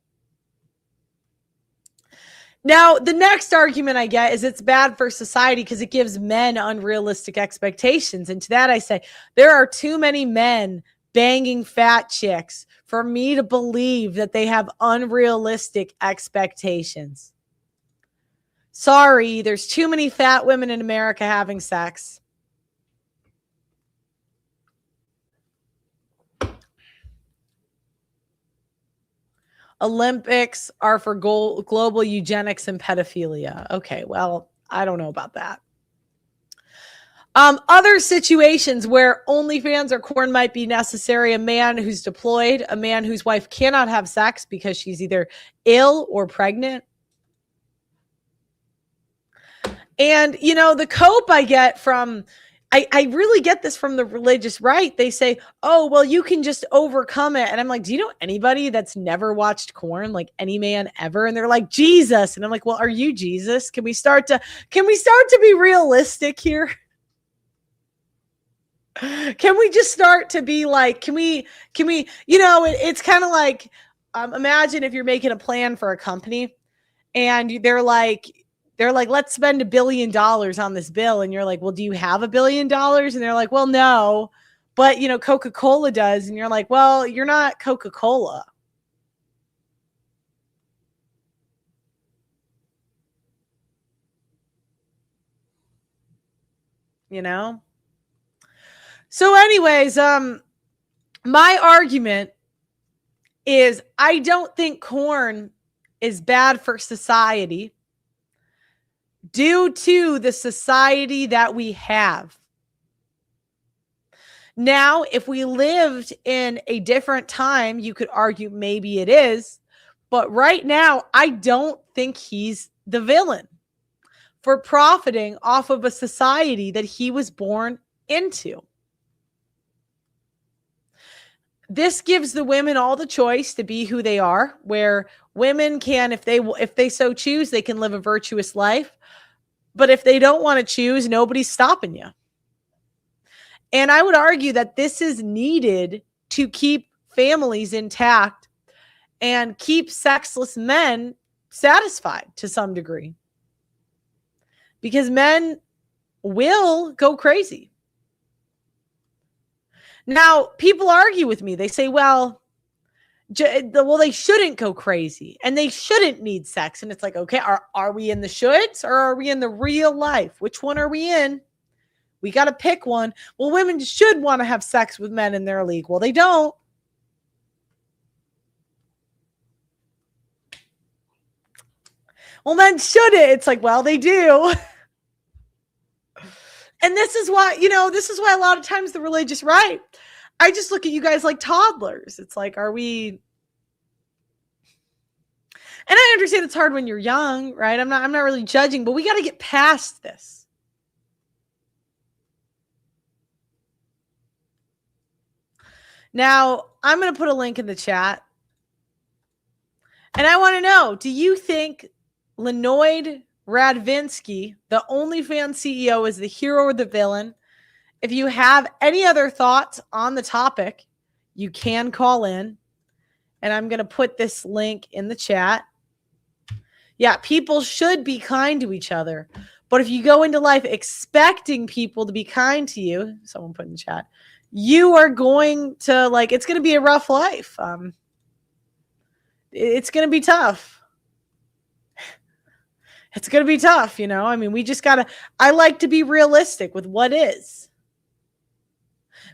Now, the next argument I get is it's bad for society because it gives men unrealistic expectations. And to that I say, there are too many men banging fat chicks for me to believe that they have unrealistic expectations. Sorry, there's too many fat women in America having sex. Olympics are for global eugenics and pedophilia. Okay, well, I don't know about that. Other situations where OnlyFans or corn might be necessary: a man who's deployed, a man whose wife cannot have sex because she's either ill or pregnant. And, you know, the cope I get from, I really get this from the religious right. They say, oh, well, you can just overcome it. And I'm like, do you know anybody that's never watched corn, like any man ever? And they're like, Jesus. And I'm like, well, are you Jesus? Can we start to be realistic here? Can we just start to be like, can we, you know, it's kind of like, imagine if you're making a plan for a company and they're like, let's spend $1 billion on this bill. And you're like, well, do you have $1 billion? And they're like, well, no, but, you know, Coca-Cola does. And you're like, well, you're not Coca-Cola. You know? So anyways, my argument is I don't think corn is bad for society, due to the society that we have. Now, if we lived in a different time, you could argue maybe it is. But right now, I don't think he's the villain for profiting off of a society that he was born into. This gives the women all the choice to be who they are, where women can, if they so choose, they can live a virtuous life. But if they don't want to choose, nobody's stopping you. And I would argue that this is needed to keep families intact and keep sexless men satisfied to some degree. Because men will go crazy. Now, people argue with me. They say, well, they shouldn't go crazy and they shouldn't need sex. And it's like, okay, are we in the shoulds or are we in the real life? Which one are we in? We got to pick one. Well, women should want to have sex with men in their league. Well, they don't. Well, men shouldn't. It's like, well, they do. And this is why, this is why a lot of times the religious right, I just look at you guys like toddlers. It's like, are we? And I understand it's hard when you're young, right? I'm not really judging, but we got to get past this. Now, I'm going to put a link in the chat. And I want to know, do you think Leonid Radvinsky, the OnlyFans CEO, is the hero or the villain? If you have any other thoughts on the topic, you can call in. And I'm going to put this link in the chat. Yeah, people should be kind to each other. But if you go into life expecting people to be kind to you, someone put in the chat, you are going to, it's going to be a rough life. It's going to be tough. It's going to be tough, I mean, we just got to, I like to be realistic with what is.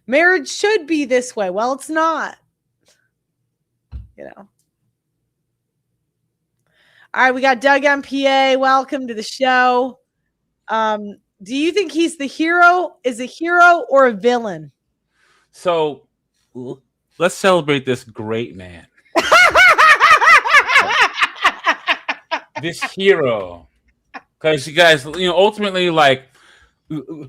Marriage should be this way. Well, it's not. All right, we got Doug MPA. Welcome to the show. Do you think he's the hero? Is a hero or a villain? So let's celebrate this great man. This hero. Because you guys, ultimately,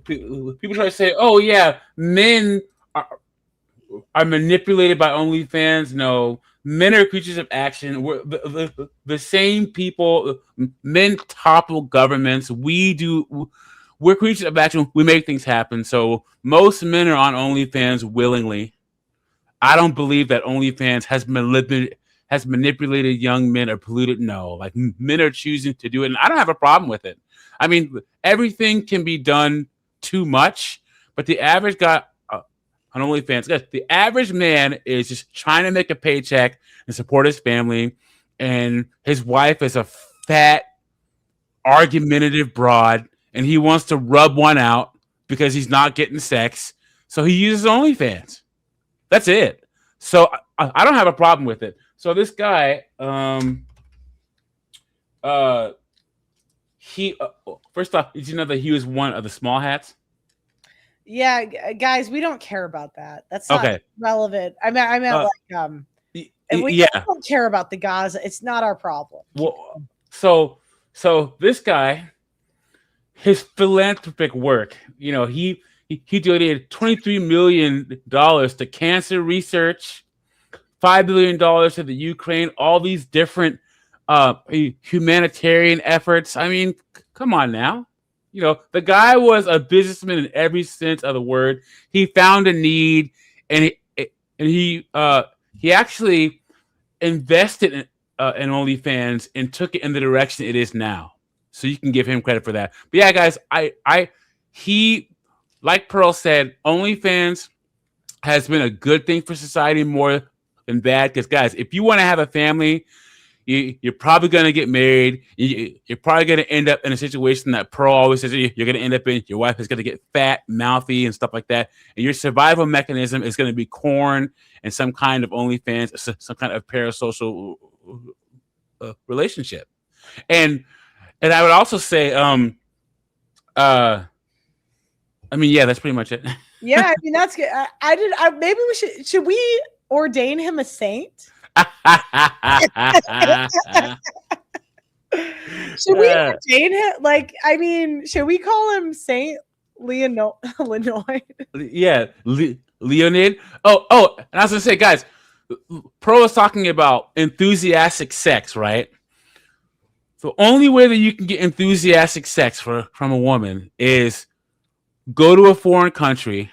people try to say, oh, yeah, men are manipulated by OnlyFans. No, men are creatures of action. We're the same people. Men topple governments. We're creatures of action. We make things happen. So most men are on OnlyFans willingly. I don't believe that OnlyFans has manipulated young men or polluted. No, like men are choosing to do it, and I don't have a problem with it. I mean, everything can be done too much, but the average guy on OnlyFans, the average man is just trying to make a paycheck and support his family, and his wife is a fat, argumentative broad, and he wants to rub one out because he's not getting sex, so he uses OnlyFans. That's it. So I don't have a problem with it. So this guy, he first off, did you know that he was one of the small hats? Yeah, guys, we don't care about that. That's not relevant. I meant like if we don't care about the Gaza, it's not our problem. Well, so this guy, his philanthropic work, you know, he donated $23 million to cancer research, $5 billion to the Ukraine, all these different humanitarian efforts. I mean, come on now. You know, the guy was a businessman in every sense of the word. He found a need, and he actually invested in OnlyFans and took it in the direction it is now. So you can give him credit for that. But yeah, guys, he, like Pearl said, OnlyFans has been a good thing for society more than bad. Because guys, if you want to have a family, you're probably going to get married. You're probably going to end up in a situation that Pearl always says you're going to end up in. Your wife is going to get fat, mouthy, and stuff like that. And your survival mechanism is going to be corn and some kind of OnlyFans, some kind of parasocial relationship. And I would also say, I mean, yeah, that's pretty much it. Yeah, I mean, that's good. Maybe we should we ordain him a saint? Should we ordain him? Like, I mean, should we call him Saint Leonid? Yeah, Leonid. Oh, and I was gonna say, guys, Pro is talking about enthusiastic sex, right? The only way that you can get enthusiastic sex from a woman is go to a foreign country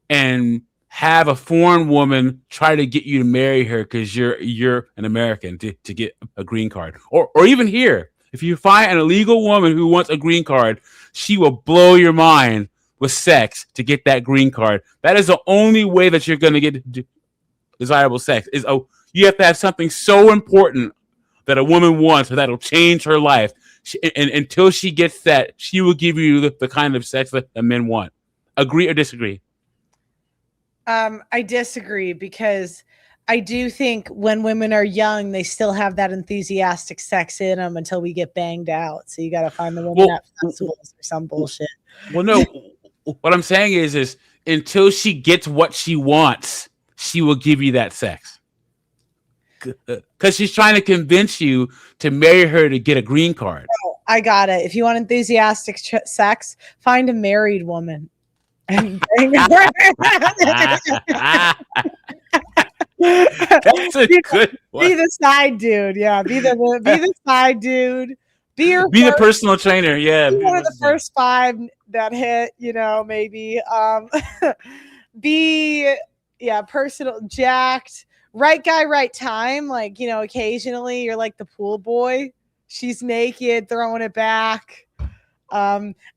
and have a foreign woman try to get you to marry her because you're an American to get a green card. Or even here, if you find an illegal woman who wants a green card, she will blow your mind with sex to get that green card. That is the only way that you're going to get desirable sex. You have to have something so important that a woman wants or that'll change her life. And until she gets that, she will give you the kind of sex that men want. Agree or disagree? I disagree because I do think when women are young, they still have that enthusiastic sex in them until we get banged out. So you got to find the woman at festivals or some bullshit. Well, no, what I'm saying is until she gets what she wants, she will give you that sex. Because she's trying to convince you to marry her to get a green card. Oh, I got it. If you want enthusiastic sex, find a married woman. And bang her. That's a good one. Be the side dude. Yeah. Be the side dude. Be the personal trainer. Yeah. Be one of the first 5 that hit, maybe. Be personal, jacked. Right guy, right time. Like, occasionally you're like the pool boy. She's naked, throwing it back.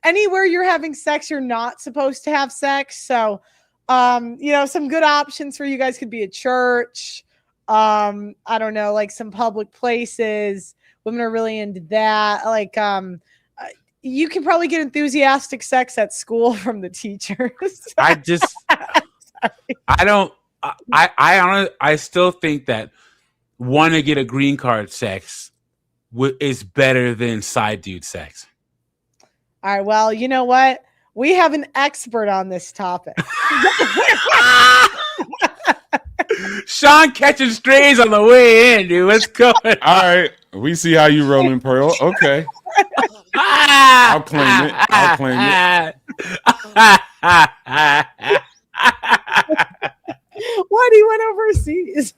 Anywhere you're having sex, you're not supposed to have sex. So, some good options for you guys could be a church. I don't know, like some public places. Women are really into that. Like, you can probably get enthusiastic sex at school from the teachers. I still think that want to get a green card sex is better than side dude sex. All right. Well, you know what? We have an expert on this topic. Sean catching strays on the way in, dude. What's going on? All right. We see how you rolling, Pearl. Okay. I'll claim it. Why do you went overseas?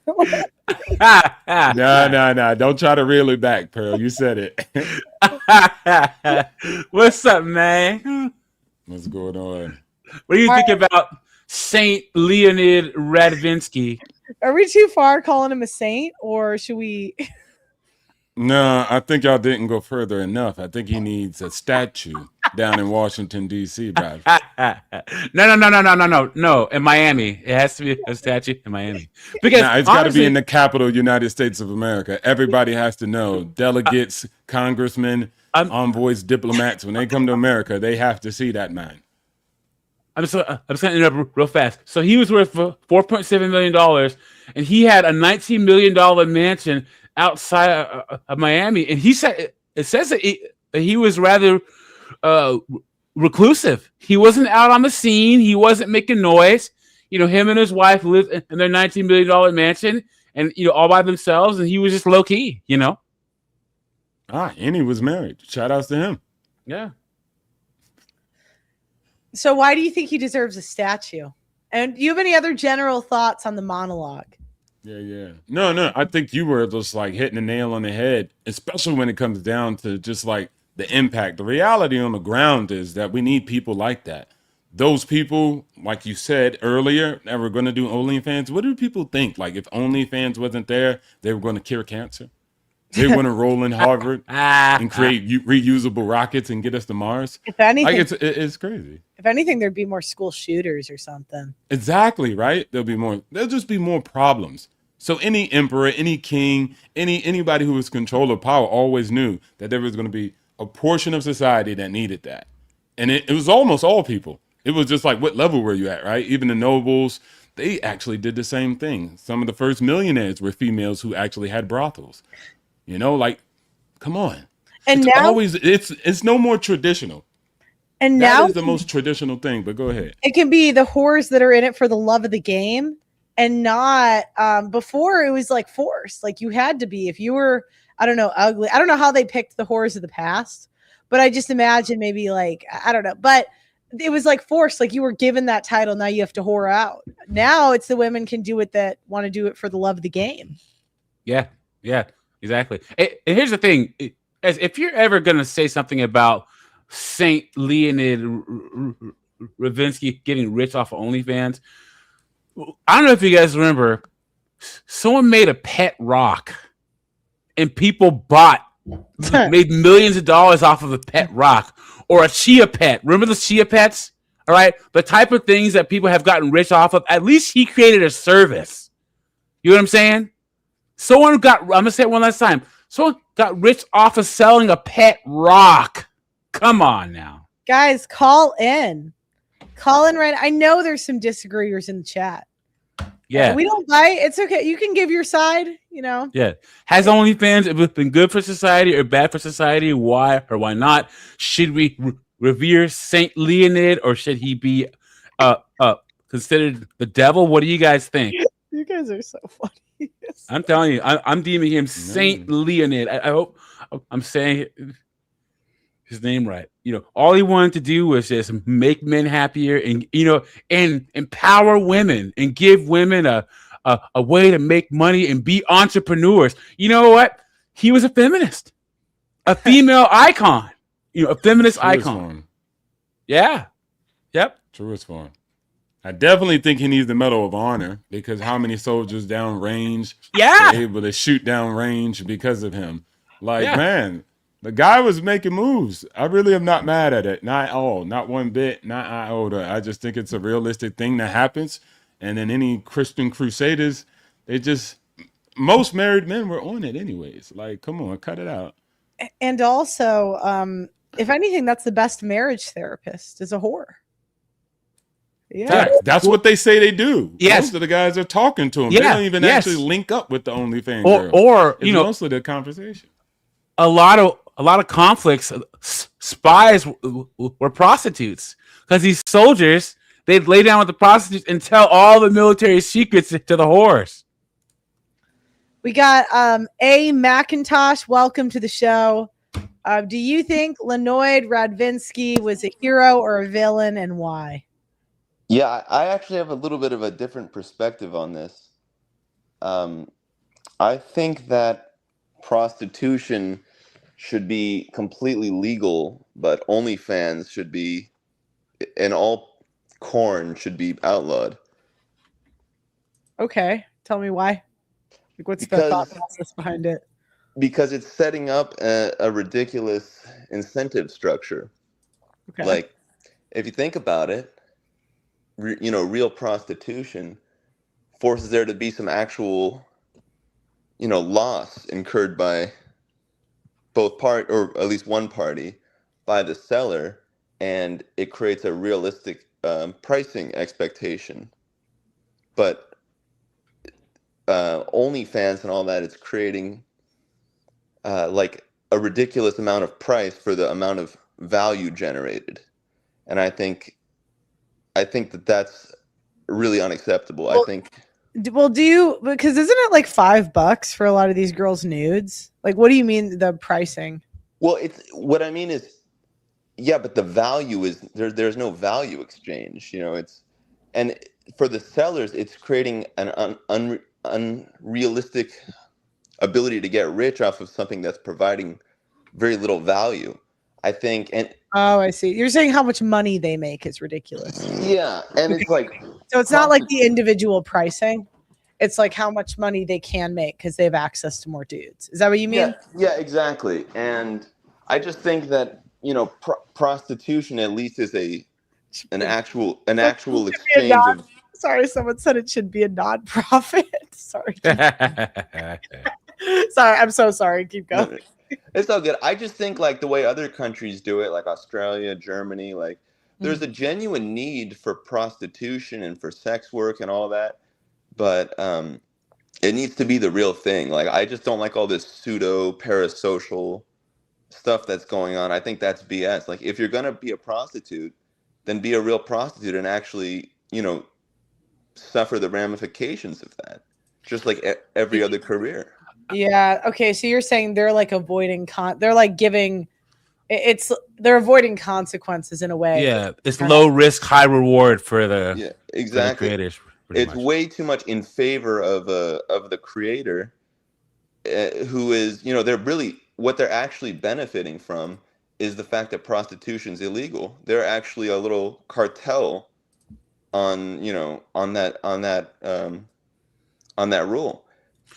No. Don't try to reel it back, Pearl. You said it. What's up, man? What's going on? What do you think about Saint Leonid Radvinsky? Are we too far calling him a saint, or should we? No, I think y'all didn't go further enough. I think he needs a statue down in Washington, D.C., Brad. No. In Miami. It has to be a statue in Miami. Because Nah, it's got to be in the capital, United States of America. Everybody has to know. Delegates, congressmen, envoys, diplomats, when they come to America, they have to see that man. I'm just going to interrupt real fast. So he was worth $4.7 million, and he had a $19 million mansion outside of Miami. And he said, it says that he was rather reclusive. He wasn't out on the scene. He wasn't making noise. Him and his wife lived in their $19 million mansion and, all by themselves. And he was just low key, and he was married. Shout outs to him. Yeah. So why do you think he deserves a statue? And do you have any other general thoughts on the monologue? Yeah. No. I think you were just like hitting the nail on the head, especially when it comes down to just like the impact. The reality on the ground is that we need people like that. Those people, like you said earlier, that were going to do OnlyFans. What do people think? Like if OnlyFans wasn't there, they were going to cure cancer. They were going to roll in Harvard and create reusable rockets and get us to Mars. If anything, like it's crazy. If anything, there'd be more school shooters or something. Exactly, right? There'll just be more problems. So any emperor, any king, anybody who was control of power always knew that there was going to be a portion of society that needed that. And it was almost all people. It was just like, what level were you at, right? Even the nobles, they actually did the same thing. Some of the first millionaires were females who actually had brothels. Like, come on. And it's now always it's no more traditional. And now that is the most traditional thing, but go ahead. It can be the whores that are in it for the love of the game and not before it was like forced. Like you had to be, if you were, I don't know, ugly. I don't know how they picked the whores of the past, but I just imagine maybe like, I don't know, but it was like forced. Like you were given that title. Now you have to whore out. Now it's the women can do it that want to do it for the love of the game. Yeah, exactly. And here's the thing. As if you're ever going to say something about Saint Leonid Radvinsky getting rich off of OnlyFans, I don't know if you guys remember, someone made a pet rock and people made millions of dollars off of a pet rock or a chia pet. Remember the chia pets? All right. The type of things that people have gotten rich off of. At least he created a service. You know what I'm saying? I'm going to say it one last time. Someone got rich off of selling a pet rock. Come on now. Guys, call in. Call in right. I know there's some disagreeers in the chat. Yeah. We don't bite. It's okay. You can give your side, Yeah. Has OnlyFans been good for society or bad for society? Why or why not? Should we revere Saint Leonid or should he be considered the devil? What do you guys think? You guys are so funny. I'm telling you, I'm deeming him Saint Leonid. I hope I'm saying his name right. All he wanted to do was just make men happier and and empower women and give women a way to make money and be entrepreneurs. You know what? He was a feminist, a female icon. A feminist icon. Yeah. Yep. Truest form. I definitely think he needs the Medal of Honor because how many soldiers down range were able to shoot down range because of him? Man, the guy was making moves. I really am not mad at it. Not at all. Not one bit. Not iota. I just think it's a realistic thing that happens. And then any Christian crusaders, most married men were on it anyways. Like, come on, cut it out. And also, if anything, that's the best marriage therapist is a whore. Yeah, that's what they say they do. Yes. Most of the guys are talking to them. Yeah. They don't even actually link up with the OnlyFans girl. Or it's mostly the conversation. A lot of conflicts. Spies were prostitutes because these soldiers they'd lay down with the prostitutes and tell all the military secrets to the whores. We got A. McIntosh. Welcome to the show. Do you think Leonid Radvinsky was a hero or a villain, and why? Yeah, I actually have a little bit of a different perspective on this. I think that prostitution should be completely legal, but OnlyFans should be, and all corn should be outlawed. Okay, tell me why. Like, what's the thought Because process behind it? because it's setting up a ridiculous incentive structure. Okay. Like, if you think about it, real prostitution forces there to be some actual, loss incurred by both or at least one party, by the seller, and it creates a realistic pricing expectation. But OnlyFans and all that, it's creating like a ridiculous amount of price for the amount of value generated, and I think that that's really unacceptable. Well, I think. Well, do you, because isn't it like $5 for a lot of these girls' nudes? Like, what do you mean the pricing? Well, it's what I mean is, yeah, but the value is there. There's no value exchange. And for the sellers, it's creating an unrealistic ability to get rich off of something that's providing very little value, I think. And Oh, I see. You're saying how much money they make is ridiculous. yeah, and it's like, So it's not like the individual pricing. It's like how much money they can make because they have access to more dudes. Is that what you mean? Yeah, exactly. And I just think that prostitution at least is an actual exchange of. Sorry, someone said it should be a nonprofit. Sorry. Sorry, I'm so sorry. Keep going. It's all good. I just think like the way other countries do it, like Australia, Germany, like there's a genuine need for prostitution and for sex work and all that, but it needs to be the real thing. Like I just don't like all this pseudo parasocial stuff that's going on. I think that's BS. Like if you're gonna be a prostitute, then be a real prostitute and actually, suffer the ramifications of that, just like every other career. Yeah. Okay. So you're saying they're like avoiding they're like giving they're avoiding consequences in a way. Yeah, it's low risk, high reward for the exactly for the creators. It's way too much in favor of the creator, who is they're really what they're actually benefiting from is the fact that prostitution's illegal. They're actually a little cartel on that rule,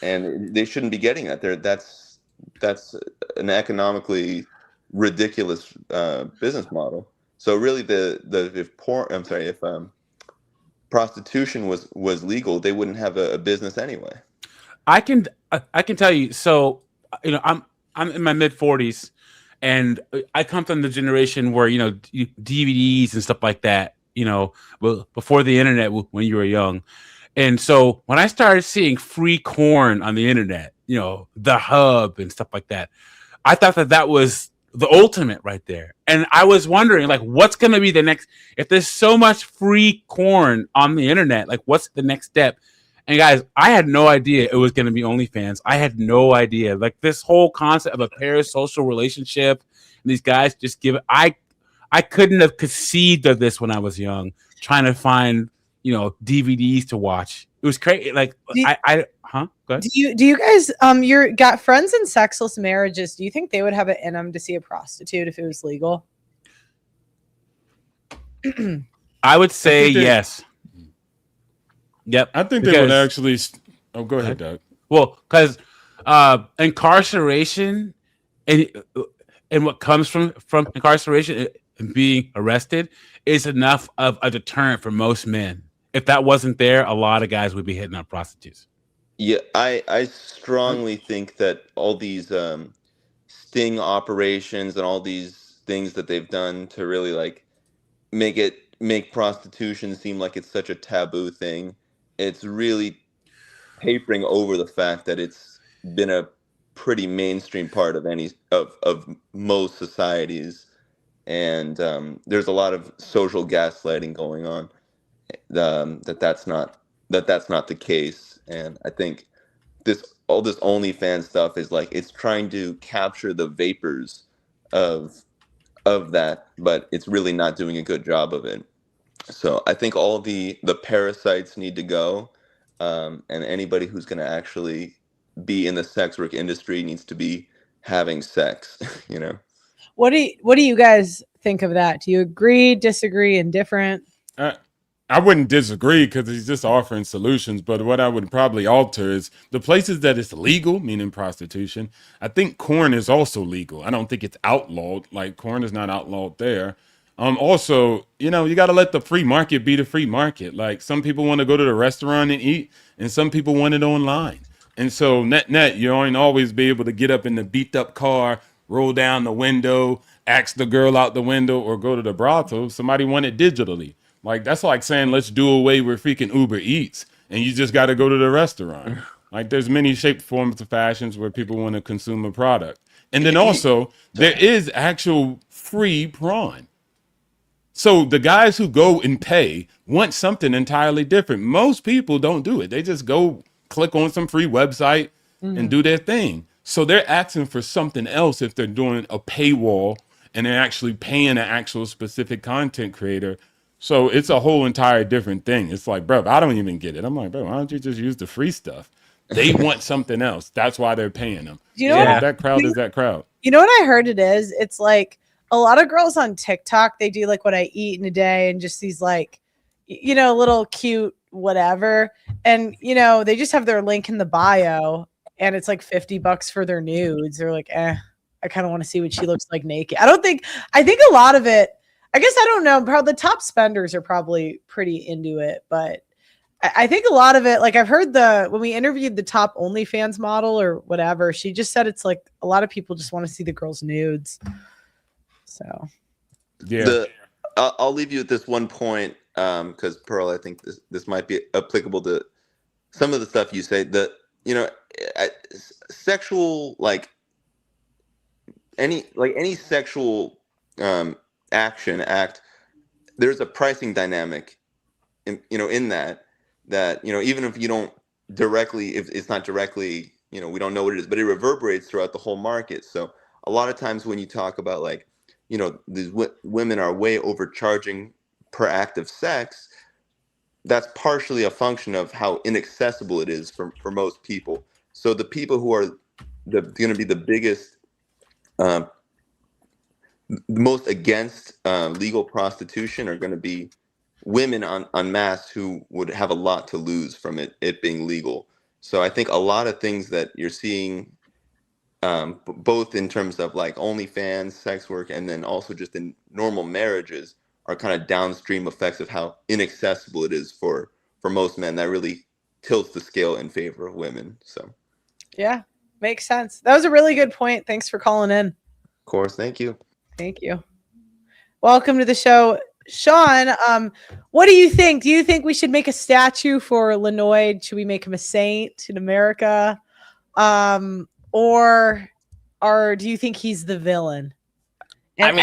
and they shouldn't be getting that. That's an economically ridiculous business model. So really, if prostitution was legal, they wouldn't have a business anyway. I can tell you. So I'm in my mid 40s, and I come from the generation where DVDs and stuff like that. Before the internet, when you were young. And so when I started seeing free corn on the internet, the hub and stuff like that, I thought that was the ultimate right there. And I was wondering, like, what's going to be the next, if there's so much free corn on the internet, like, what's the next step? And guys, I had no idea it was going to be OnlyFans. I had no idea. Like this whole concept of a parasocial relationship, and these guys just give it. I couldn't have conceived of this when I was young, trying to find, DVDs to watch. It was crazy. Like Go ahead. Do you guys you're got friends in sexless marriages? Do you think they would have it in them to see a prostitute if it was legal? I would say yes. Yep. I think they would actually. Oh, go ahead, Doug. Well, because incarceration and what comes from incarceration and being arrested is enough of a deterrent for most men. If that wasn't there, a lot of guys would be hitting on prostitutes. Yeah, I strongly think that all these sting operations and all these things that they've done to really like make prostitution seem like it's such a taboo thing, it's really papering over the fact that it's been a pretty mainstream part of most societies, and there's a lot of social gaslighting going on. That's not the case, and I think all this OnlyFans stuff is like it's trying to capture the vapors of that, but it's really not doing a good job of it. So I think all the parasites need to go, and anybody who's going to actually be in the sex work industry needs to be having sex. You know. What do you guys think of that? Do you agree, disagree, indifferent? I wouldn't disagree because he's just offering solutions. But what I would probably alter is the places that it's legal, meaning prostitution. I think corn is also legal. I don't think it's outlawed. Like corn is not outlawed there. Also, you know, you got to let the free market be the free market. Like some people want to go to the restaurant and eat, and some people want it online. And so net, you ain't always be able to get up in the beat up car, roll down the window, ask the girl out the window, or go to the brothel. Somebody want it digitally. Like that's like saying let's do away with freaking Uber Eats and you just got to go to the restaurant. Like there's many shapes, forms, of fashions where people want to consume a product. And then also there is actual free prawn. So the guys who go and pay want something entirely different. Most people don't do it. They just go click on some free website and do their thing. So they're asking for something else if they're doing a paywall and they're actually paying an actual specific content creator. So it's a whole entire different thing. It's like, bro, I don't even get it. I'm like, bro, why don't you just use the free stuff? They want something else. That's why they're paying them. You know what? That crowd is that crowd. You know what I heard it is? It's like a lot of girls on TikTok, they do like what I eat in a day and just these like, you know, little cute whatever. And, you know, they just have their link in the bio and it's like $50 for their nudes. They're like, I kind of want to see what she looks like naked. I think a lot of it, I guess I don't know. Probably the top spenders are probably pretty into it, but I think a lot of it, like I've heard when we interviewed the top OnlyFans model or whatever, she just said it's like a lot of people just want to see the girls' nudes. So, yeah, I'll leave you with this one point because Pearl, I think this might be applicable to some of the stuff you say. That you know, sexual like any sexual act, there's a pricing dynamic in that even if you don't directly, if it's not directly, we don't know what it is, but it reverberates throughout the whole market. So a lot of times when you talk about like these women are way overcharging per act of sex, that's partially a function of how inaccessible it is for most people. So the people who are going to be the biggest most against legal prostitution are going to be women en masse who would have a lot to lose from it being legal. So I think a lot of things that you're seeing, both in terms of like OnlyFans, sex work, and then also just in normal marriages, are kind of downstream effects of how inaccessible it is for most men. That really tilts the scale in favor of women. So yeah, makes sense. That was a really good point. Thanks for calling in. Of course. Thank you. Thank you. Welcome to the show. Sean, what do you think? Do you think we should make a statue for Leonid? Should we make him a saint in America? Or do you think he's the villain? And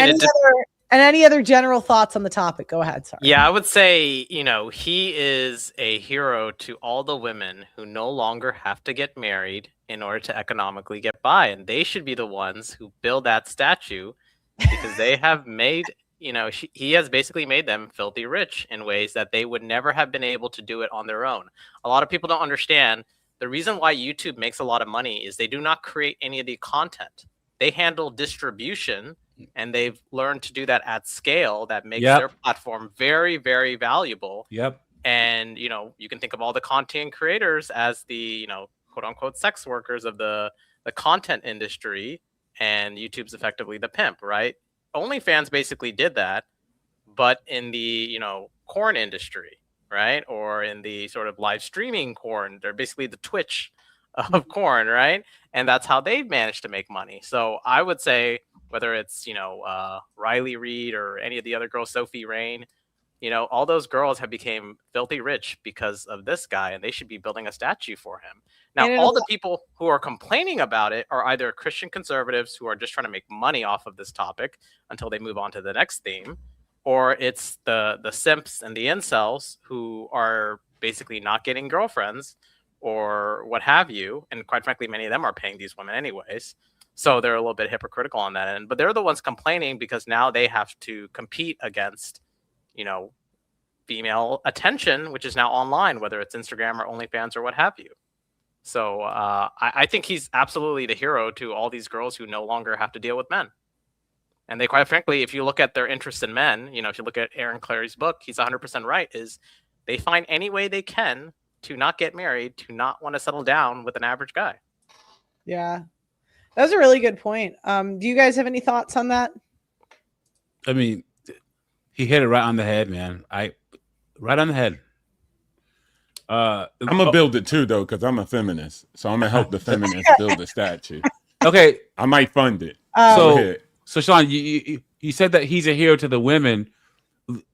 any other general thoughts on the topic? Go ahead. Sorry. Yeah, I would say, he is a hero to all the women who no longer have to get married in order to economically get by. And they should be the ones who build that statue because they have made, he has basically made them filthy rich in ways that they would never have been able to do it on their own. A lot of people don't understand the reason why YouTube makes a lot of money is they do not create any of the content. They handle distribution, and they've learned to do that at scale. That makes their platform very, very valuable. Yep. And, you can think of all the content creators as the, quote unquote, sex workers of the content industry, and YouTube's effectively the pimp, right? OnlyFans basically did that, but in the, corn industry, right? Or in the sort of live streaming corn, they're basically the Twitch of corn, right? And that's how they've managed to make money. So I would say whether it's, Riley Reid or any of the other girls, Sophie Rain, all those girls have become filthy rich because of this guy, and they should be building a statue for him. Now, all the people who are complaining about it are either Christian conservatives who are just trying to make money off of this topic until they move on to the next theme, or it's the simps and the incels who are basically not getting girlfriends or what have you. And quite frankly, many of them are paying these women anyways. So they're a little bit hypocritical on that end. But they're the ones complaining because now they have to compete against, female attention, which is now online, whether it's Instagram or OnlyFans or what have you. So I think he's absolutely the hero to all these girls who no longer have to deal with men. And they, quite frankly, if you look at their interest in men, if you look at Aaron Clary's book, he's 100% right, is they find any way they can to not get married, to not want to settle down with an average guy. Yeah. That was a really good point. Do you guys have any thoughts on that? I mean, he hit it right on the head, man. Right on the head. I'm gonna build it too, though, because I'm a feminist. So I'm gonna help the feminists build the statue. Okay, I might fund it. So Sean, you said that he's a hero to the women.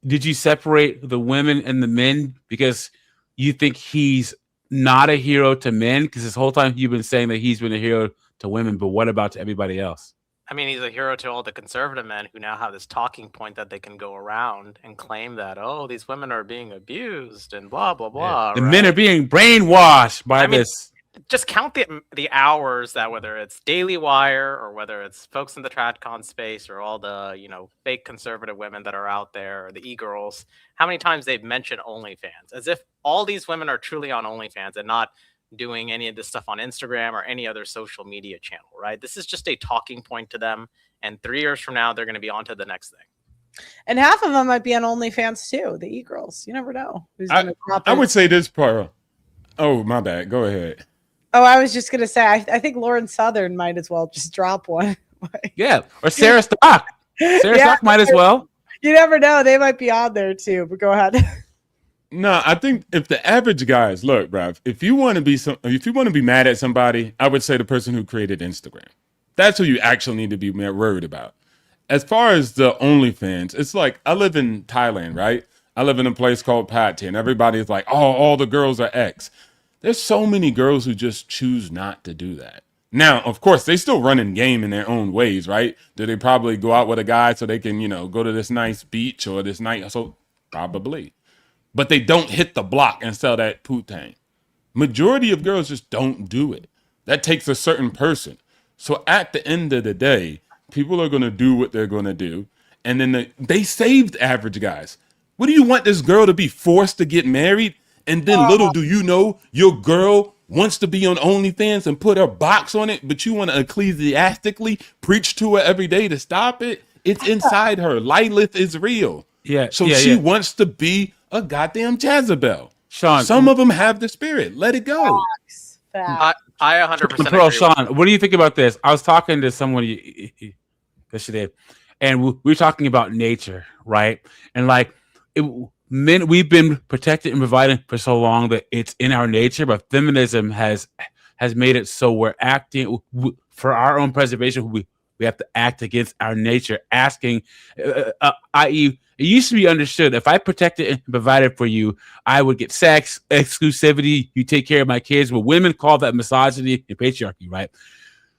Did you separate the women and the men because you think he's not a hero to men? Because this whole time you've been saying that he's been a hero to women, but what about to everybody else? I mean, he's a hero to all the conservative men who now have this talking point that they can go around and claim that, oh, these women are being abused and blah, blah, blah. The men are being brainwashed by this. Just count the hours that, whether it's Daily Wire or whether it's folks in the TradCon space or all the, fake conservative women that are out there, or the e-girls, how many times they've mentioned OnlyFans, as if all these women are truly on OnlyFans and not doing any of this stuff on Instagram or any other social media channel, right? This is just a talking point to them. And 3 years from now, they're going to be on to the next thing. And half of them might be on OnlyFans too, the e-girls. You never know. I would say this, Pearl. Oh, my bad. Go ahead. Oh, I was just going to say, I think Lauren Southern might as well just drop one. Yeah, or Sarah Stock. Sarah Stock might as well. You never know. They might be on there too, but go ahead. No, I think if the average guys, look, bruv, if you want to be mad at somebody, I would say the person who created Instagram. That's who you actually need to be worried about. As far as the OnlyFans, it's like, I live in Thailand, right? I live in a place called Pate, and everybody's like, oh, all the girls are X. There's so many girls who just choose not to do that. Now, of course, they still run in game in their own ways, right? Do they probably go out with a guy so they can, go to this nice beach or this night? So probably. But they don't hit the block and sell that putang. Majority of girls just don't do it. That takes a certain person. So at the end of the day, people are going to do what they're going to do. And then they saved average guys. What do you want this girl to be forced to get married? And then little do you know, your girl wants to be on OnlyFans and put her box on it, but you want to ecclesiastically preach to her every day to stop it? It's inside her. Lilith is real. Yeah. So she wants to be a goddamn Jezebel. Sean, some of them have the spirit. Let it go. I 100% Pearl, agree. Sean, what do you think about this? I was talking to someone yesterday, and we were talking about nature, right? And men, we've been protected and provided for so long that it's in our nature, but feminism has made it so we're acting for our own preservation. We have to act against our nature, asking, i.e., it used to be understood if I protected and provided for you, I would get sex, exclusivity, you take care of my kids. But women call that misogyny and patriarchy, right?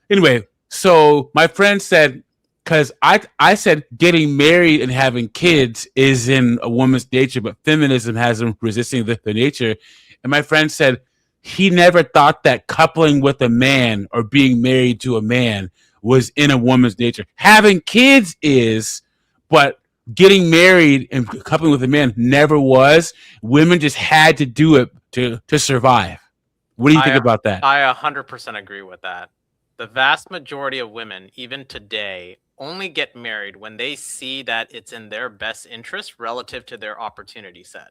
Anyway, so my friend said, because I said getting married and having kids is in a woman's nature, but feminism has them resisting the nature. And my friend said he never thought that coupling with a man or being married to a man was in a woman's nature. Having kids is, but getting married and coupling with a man never was. Women just had to do it to survive. What do you think about that? I 100% agree with that. The vast majority of women, even today, only get married when they see that it's in their best interest relative to their opportunity set.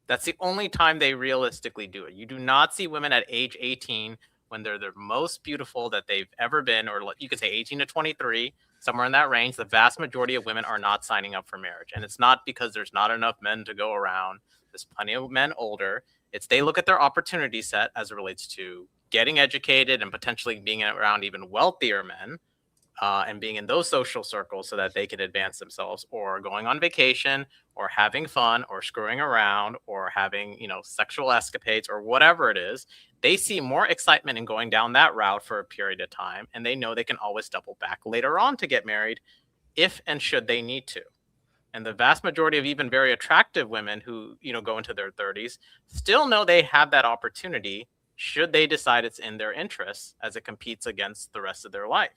That's the only time they realistically do it. You do not see women at age 18 when they're the most beautiful that they've ever been, or you could say 18 to 23, somewhere in that range. The vast majority of women are not signing up for marriage. And it's not because there's not enough men to go around. There's plenty of men older. It's they look at their opportunity set as it relates to getting educated and potentially being around even wealthier men, and being in those social circles so that they can advance themselves, or going on vacation, or having fun, or screwing around, or having, sexual escapades, or whatever it is. They see more excitement in going down that route for a period of time, and they know they can always double back later on to get married if and should they need to. And the vast majority of even very attractive women who, go into their 30s still know they have that opportunity should they decide it's in their interests as it competes against the rest of their life.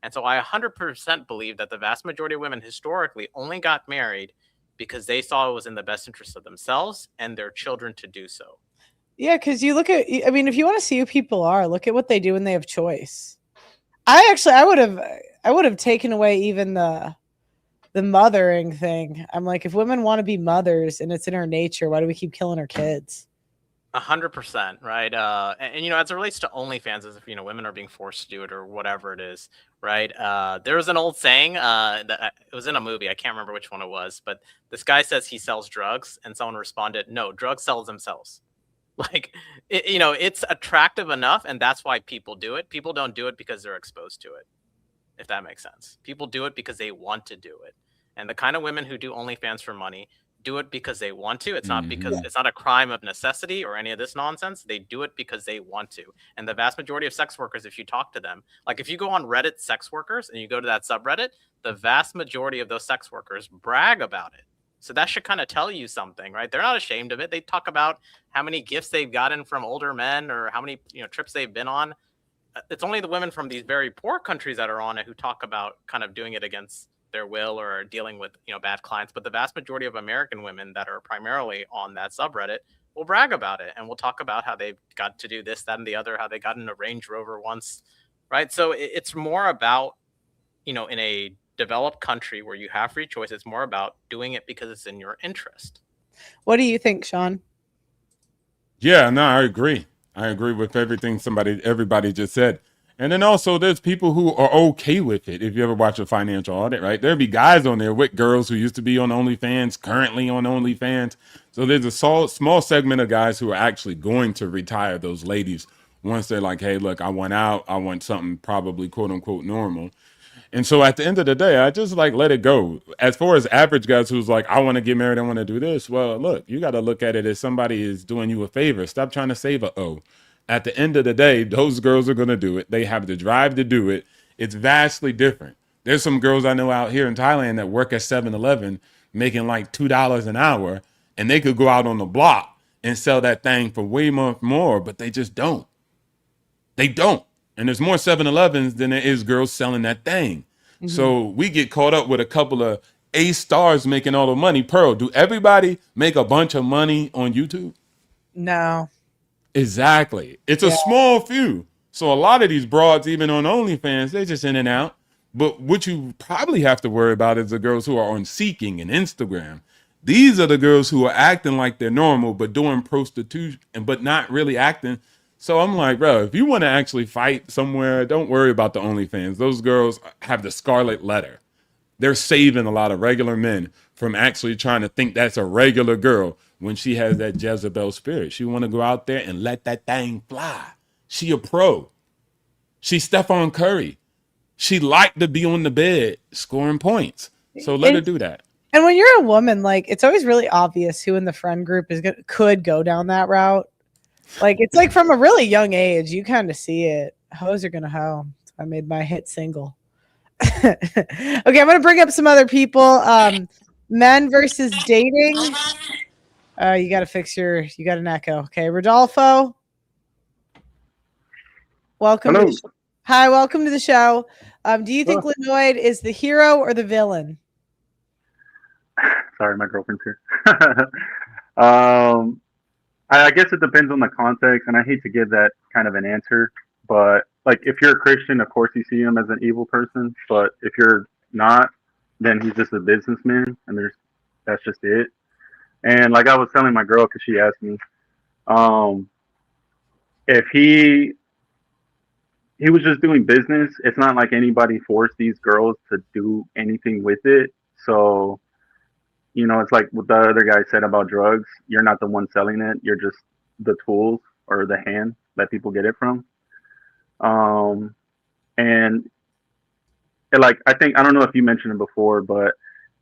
And so I 100% believe that the vast majority of women historically only got married because they saw it was in the best interest of themselves and their children to do so. Yeah, because you look at, I mean, if you want to see who people are, look at what they do when they have choice. I would have taken away even the mothering thing. I'm like, if women want to be mothers and it's in our nature, why do we keep killing our kids? 100%, right? And as it relates to OnlyFans, as if women are being forced to do it or whatever it is, right? There was an old saying that it was in a movie. I can't remember which one it was, but this guy says he sells drugs, and someone responded, "No, drugs sells themselves." Like, it's attractive enough, and that's why people do it. People don't do it because they're exposed to it, if that makes sense. People do it because they want to do it, and the kind of women who do OnlyFans for money do it because they want to. It's not because it's not a crime of necessity or any of this nonsense. They do it because they want to. And the vast majority of sex workers, if you talk to them, like if you go on Reddit sex workers and you go to that subreddit, the vast majority of those sex workers brag about it. So that should kind of tell you something, right? They're not ashamed of it. They talk about how many gifts they've gotten from older men or how many trips they've been on. It's only the women from these very poor countries that are on it who talk about kind of doing it against their will or dealing with bad clients. But the vast majority of American women that are primarily on that subreddit will brag about it and will talk about how they've got to do this, that, and the other, how they got in a Range Rover once, right? So it's more about, in a developed country where you have free choice, it's more about doing it because it's in your interest. What do you think, Sean? Yeah, no, I agree. I agree with everything everybody just said. And then also there's people who are okay with it. If you ever watch a financial audit, right? There'll be guys on there with girls who used to be on OnlyFans, currently on OnlyFans. So there's a small segment of guys who are actually going to retire those ladies once they're like, hey, look, I want out. I want something probably quote unquote normal. And so at the end of the day, I just like let it go. As far as average guys who's like, I want to get married, I want to do this. Well, look, you got to look at it as somebody is doing you a favor. Stop trying to save a O. At the end of the day, those girls are going to do it. They have the drive to do it. It's vastly different. There's some girls I know out here in Thailand that work at 7-Eleven making like $2 an hour, and they could go out on the block and sell that thing for way more, but they just don't. They don't. And there's more 7-Elevens than there is girls selling that thing. Mm-hmm. So we get caught up with a couple of A stars making all the money. Pearl, do everybody make a bunch of money on YouTube? No. Exactly. It's a small few. So a lot of these broads, even on OnlyFans, they're just in and out. But what you probably have to worry about is the girls who are on Seeking and Instagram. These are the girls who are acting like they're normal, but doing prostitution, but not really acting. So I'm like, bro, if you want to actually fight somewhere, don't worry about the OnlyFans. Those girls have the scarlet letter. They're saving a lot of regular men from actually trying to think that's a regular girl when she has that Jezebel spirit. She want to go out there and let that thing fly. She a pro. She Stephon Curry. She liked to be on the bed scoring points. So let her do that. And when you're a woman, like, it's always really obvious who in the friend group could go down that route. Like, it's like from a really young age, you kind of see it. Hoes are gonna hoe. I made my hit single. Okay, I'm gonna bring up some other people. Men versus dating. You got an echo. Okay, Rodolfo. Welcome. Hello. Hi, welcome to the show. Do you think Leonid is the hero or the villain? Sorry, my girlfriend's here. I guess it depends on the context, and I hate to give that kind of an answer, but like if you're a Christian, of course you see him as an evil person, but if you're not, then he's just a businessman, and that's just it. And like I was telling my girl, because she asked me, if he was just doing business, it's not like anybody forced these girls to do anything with it. So, it's like what the other guy said about drugs. You're not the one selling it. You're just the tools or the hand that people get it from. And like, I don't know if you mentioned it before, but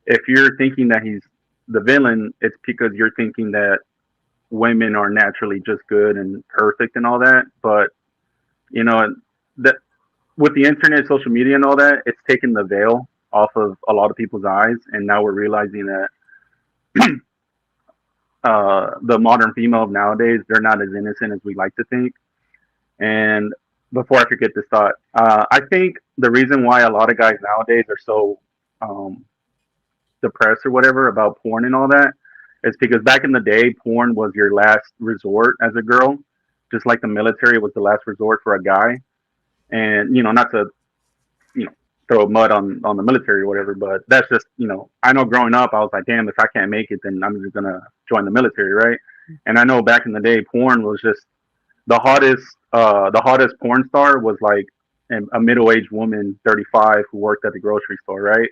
if you're thinking that he's the villain, it's because you're thinking that women are naturally just good and perfect and all that. But, that with the internet, social media and all that, it's taken the veil off of a lot of people's eyes. And now we're realizing that the modern female of nowadays, they're not as innocent as we like to think. And before I forget this thought, I think the reason why a lot of guys nowadays are so depressed or whatever about porn and all that, it's because back in the day, porn was your last resort as a girl, just like the military was the last resort for a guy. And not to throw mud on the military or whatever, but that's just I know growing up I was like, damn, if I can't make it, then I'm just gonna join the military, right? And I know back in the day, porn was just the hottest porn star was like a middle-aged woman, 35, who worked at the grocery store, right?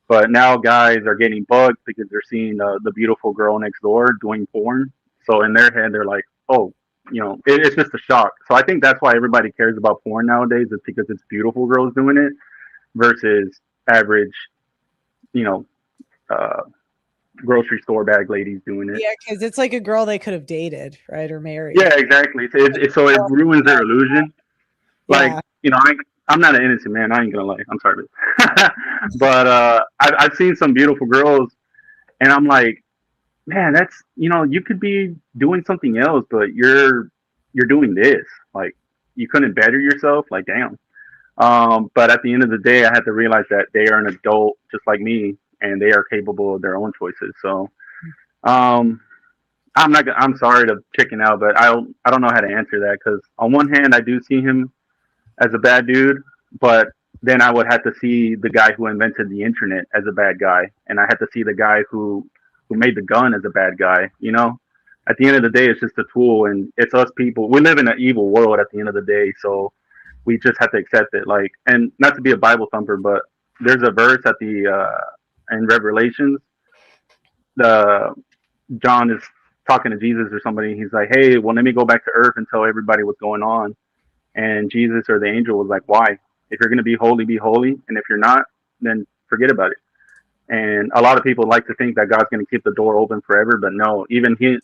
But now guys are getting bugged because they're seeing the beautiful girl next door doing porn. So in their head, they're like, oh, it's just a shock. So I think that's why everybody cares about porn nowadays. It's because it's beautiful girls doing it versus average, grocery store bag ladies doing it. Yeah, because it's like a girl they could have dated, right, or married. Yeah, exactly. So it ruins their illusion. Like, I'm not an innocent man. I ain't gonna lie. I'm sorry, but I've seen some beautiful girls, and I'm like, man, that's you could be doing something else, but you're doing this. Like, you couldn't better yourself. Like, damn. But at the end of the day, I had to realize that they are an adult just like me, and they are capable of their own choices. So, I'm sorry to chicken out, but I don't know how to answer that, because on one hand, I do see him as a bad dude, but then I would have to see the guy who invented the internet as a bad guy, and I had to see the guy who made the gun as a bad guy. At the end of the day, it's just a tool, and it's us people. We live in an evil world at the end of the day, so we just have to accept it. Like, and not to be a Bible thumper, but there's a verse at in Revelations. John is talking to Jesus or somebody. He's like, hey, well, let me go back to earth and tell everybody what's going on. And Jesus or the angel was like, why? If you're going to be holy, and if you're not, then forget about it. And a lot of people like to think that God's going to keep the door open forever, but no. Even he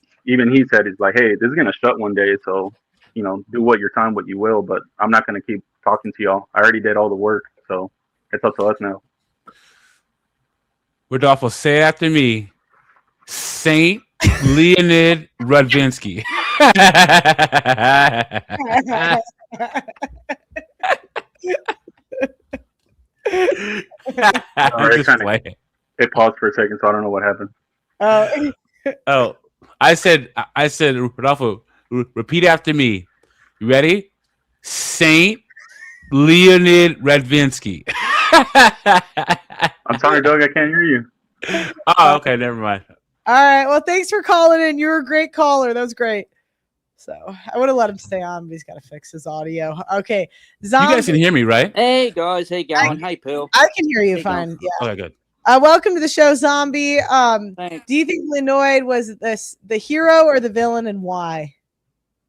said, he's like, hey, this is going to shut one day, so do what you will, but I'm not going to keep talking to y'all. I already did all the work, so it's up to us now. Rodolfo, say it after me. Saint Leonid Radvinsky. It paused for a second, so I don't know what happened. I said, Rodolfo, repeat after me. You ready? Saint Leonid Radvinsky. I'm sorry, Doug, I can't hear you. Oh, okay, never mind. All right. Well, thanks for calling in. You're a great caller. That was great. So I would have let him stay on, but he's got to fix his audio. Okay. Zombie. You guys can hear me, right? Hey, guys. Hey, going. Hey, Pearl. I can hear you fine. Yeah. Okay, good. Welcome to the show, Zombie. Thanks. Do you think Leonid was the hero or the villain, and why?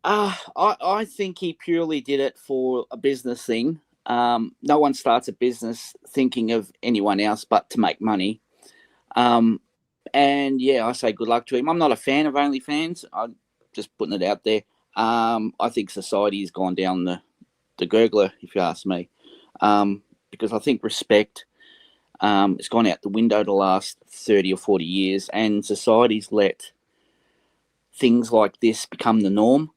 I think he purely did it for a business thing. No one starts a business thinking of anyone else but to make money. And yeah, I say good luck to him. I'm not a fan of OnlyFans. I'm just putting it out there. I think society has gone down the gurgler, if you ask me, because I think respect has gone out the window the last 30 or 40 years, and society's let things like this become the norm.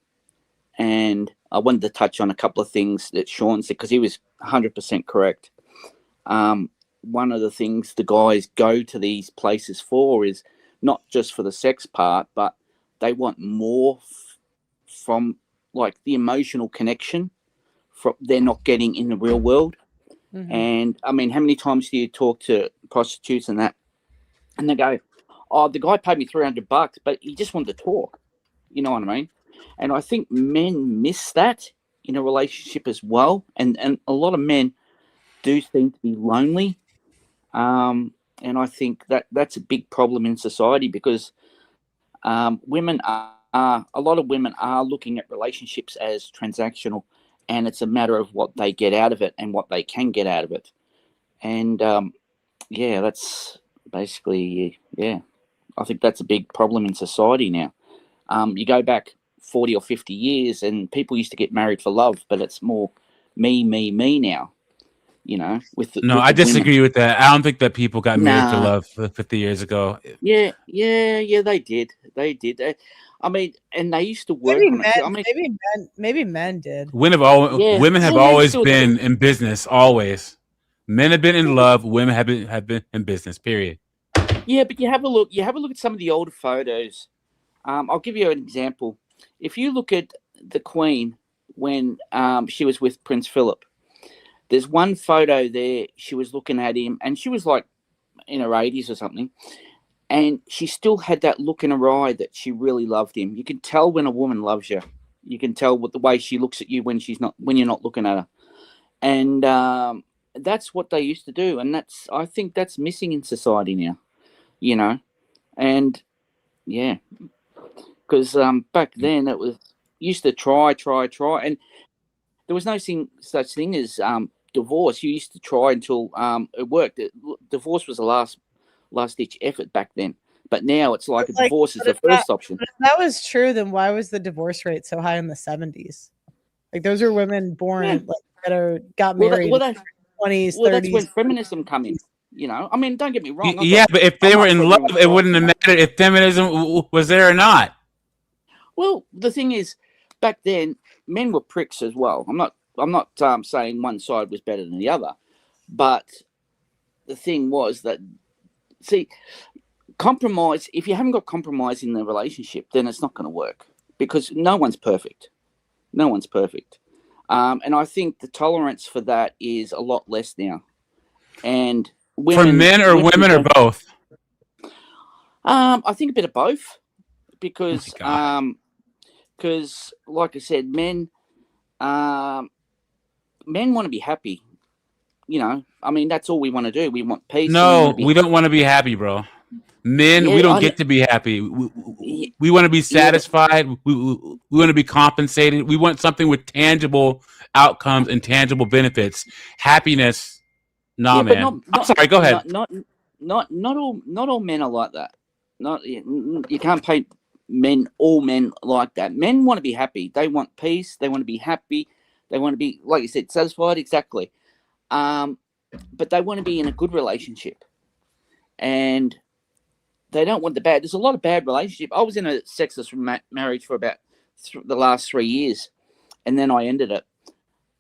And I wanted to touch on a couple of things that Sean said, because he was 100% correct. One of the things the guys go to these places for is not just for the sex part, but they want more from like the emotional connection they're not getting in the real world. Mm-hmm. And I mean, how many times do you talk to prostitutes and that, and they go, oh, the guy paid me $300, but he just wanted to talk. You know what I mean? And I think men miss that in a relationship as well. And a lot of men do seem to be lonely. And I think that's a big problem in society, because a lot of women are looking at relationships as transactional, and it's a matter of what they get out of it and what they can get out of it. And yeah, that's basically, yeah, I think that's a big problem in society now. You go back 40 or 50 years and people used to get married for love, but it's more me now. You know, I disagree with that. I don't think that people got married for love 50 years ago. Yeah, they did. I mean, and they used to work. Maybe men did. Women have always been in business. Always, men have been in love. Women have been in business. Period. Yeah, but you have a look. You have a look at some of the older photos. I'll give you an example. If you look at the Queen when she was with Prince Philip, there's one photo there. She was looking at him, and she was like in her 80s or something, and she still had that look in her eye that she really loved him. You can tell when a woman loves you. You can tell with the way she looks at you when you're not looking at her, and that's what they used to do. And I think that's missing in society now, and yeah, because back then it was used to try, and there was no such thing as divorce. You used to try until it worked. Divorce was the last ditch effort back then. But now it's like divorce is the first option. If that was true, then why was the divorce rate so high in the 70s? Like those are women born that got married in their 20s, 30s. That's when feminism come in. I mean, don't get me wrong. But if they were in love, it wouldn't have mattered if feminism was there or not. Well, the thing is, back then, men were pricks as well. I'm not saying one side was better than the other, but the thing was that, see, compromise. If you haven't got compromise in the relationship, then it's not going to work because no one's perfect. No one's perfect, and I think the tolerance for that is a lot less now. And women, for men or women or both. I think a bit of both, because like I said, men want to be happy. I mean, that's all we want to do. We want peace. No, we don't want to be happy, bro. Men, we don't get to be happy. We want to be satisfied. We want to be compensated. We want something with tangible outcomes and tangible benefits. Happiness, man. I'm sorry. Go ahead. Not all men are like that. You can't paint all men like that. Men want to be happy. They want peace. They want to be happy. They want to be, like you said, satisfied. Exactly. But they want to be in a good relationship, and they don't want the bad. There's a lot of bad relationship. I was in a sexless marriage for about the last 3 years, and then I ended it.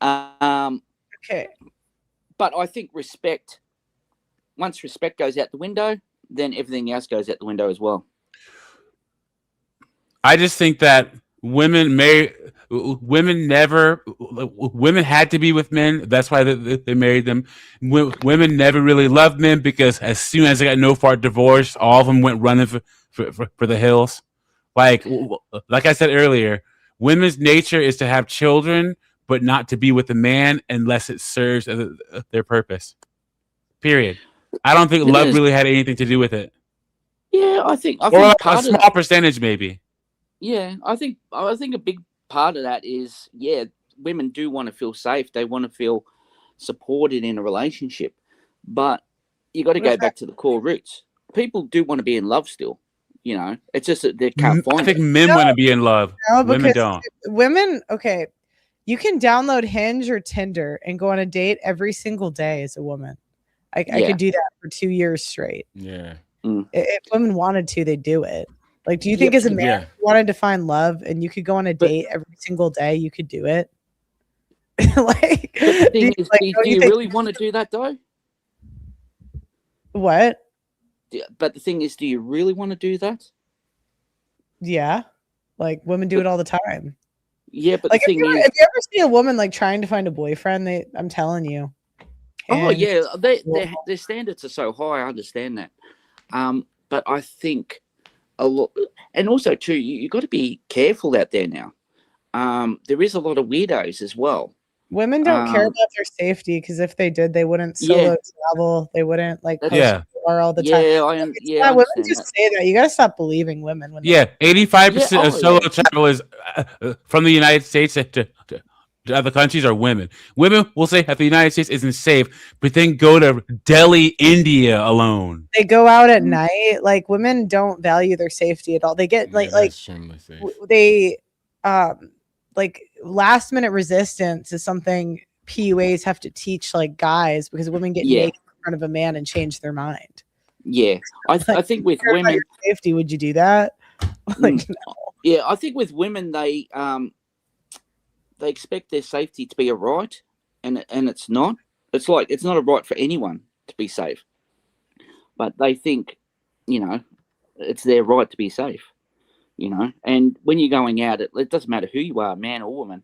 Okay. But I think once respect goes out the window, then everything else goes out the window as well. I just think that women had to be with men. That's why they married them. Women never really loved men because as soon as they got no fault divorce, all of them went running for the hills. Like I said earlier, women's nature is to have children, but not to be with a man unless it serves their purpose. Period. I don't think love really had anything to do with it. Yeah, I think or like a small percentage, maybe. Yeah, I think a big part of that is, women do want to feel safe. They want to feel supported in a relationship, but you got to go back to the core roots. People do want to be in love still. It's just that they can't find it. I think men want to be in love. No, women don't. Women, okay. You can download Hinge or Tinder and go on a date every single day as a woman. I could do that for 2 years straight. Yeah. If women wanted to, they'd do it. Like, do you think as a man, if you wanted to find love and you could go on a date every single day, you could do it? Do you really want to do that though? What? But the thing is, do you really want to do that? Yeah. Like, women do it all the time. Yeah, but like, the thing is, if you ever see a woman like trying to find a boyfriend, I'm telling you. Oh yeah, their standards are so high. I understand that, but I think a lot, and also too, you got to be careful out there now. There is a lot of weirdos as well. Women don't care about their safety because if they did, they wouldn't solo travel. They wouldn't post all the time. Women just say that. You got to stop believing women. 85% of solo travelers from the United States to other countries are women. Women will say that the United States isn't safe, but then go to Delhi, India alone. They go out at night. Like, women don't value their safety at all. They get last minute resistance is something PUAs have to teach like guys, because women get naked in front of a man and change their mind. Yeah, I think with women, safety, would you do that? No. Yeah, I think with women they expect their safety to be a right, and it's not. It's like it's not a right for anyone to be safe, but they think it's their right to be safe. And when you're going out, it doesn't matter who you are, man or woman.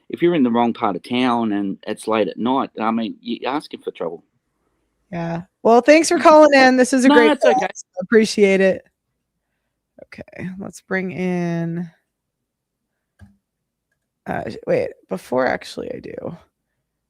If you're in the wrong part of town and it's late at night, I mean, you're asking for trouble. Yeah. Well, thanks for calling in. This is a great. It's okay. Appreciate it. Okay, let's bring in. Wait, before actually I do.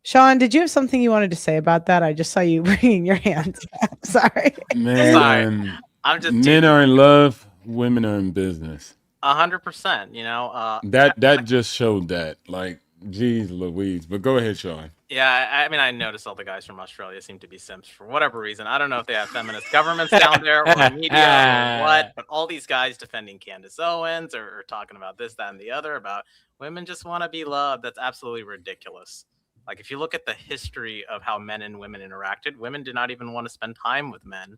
Sean, did you have something you wanted to say about that? I just saw you bringing your hands up. Sorry. Man, I'm just men are in love, women are in business. 100%. That just showed that. Like, geez Louise. But go ahead, Sean. Yeah, I mean, I noticed all the guys from Australia seem to be simps for whatever reason. I don't know if they have feminist governments down there or media or what, but all these guys defending Candace Owens or talking about this, that, and the other about women just want to be loved. That's absolutely ridiculous. Like, if you look at the history of how men and women interacted, women did not even want to spend time with men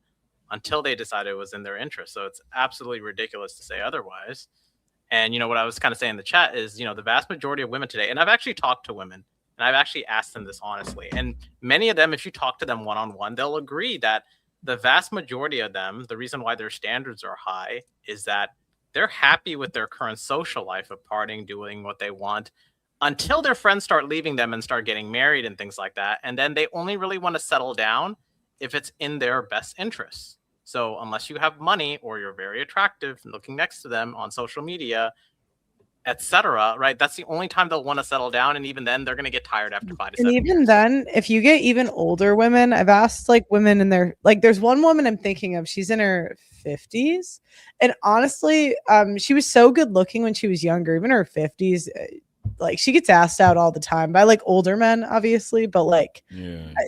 until they decided it was in their interest. So it's absolutely ridiculous to say otherwise. And, what I was kind of saying in the chat is, the vast majority of women today, and I've actually talked to women, and I've actually asked them this honestly. And many of them, if you talk to them one-on-one, they'll agree that the vast majority of them, the reason why their standards are high is that they're happy with their current social life of partying, doing what they want, until their friends start leaving them and start getting married and things like that. And then they only really want to settle down if it's in their best interests. So unless you have money or you're very attractive looking next to them on social media, etc., right? That's the only time they'll want to settle down. And even then, they're going to get tired after 5 to 7 And even years. then, if you get even older women, I've asked like women in their, like there's one woman I'm thinking of, she's in her 50s. And honestly, she was so good looking when she was younger, even her 50s. Like she gets asked out all the time by like older men, obviously, but like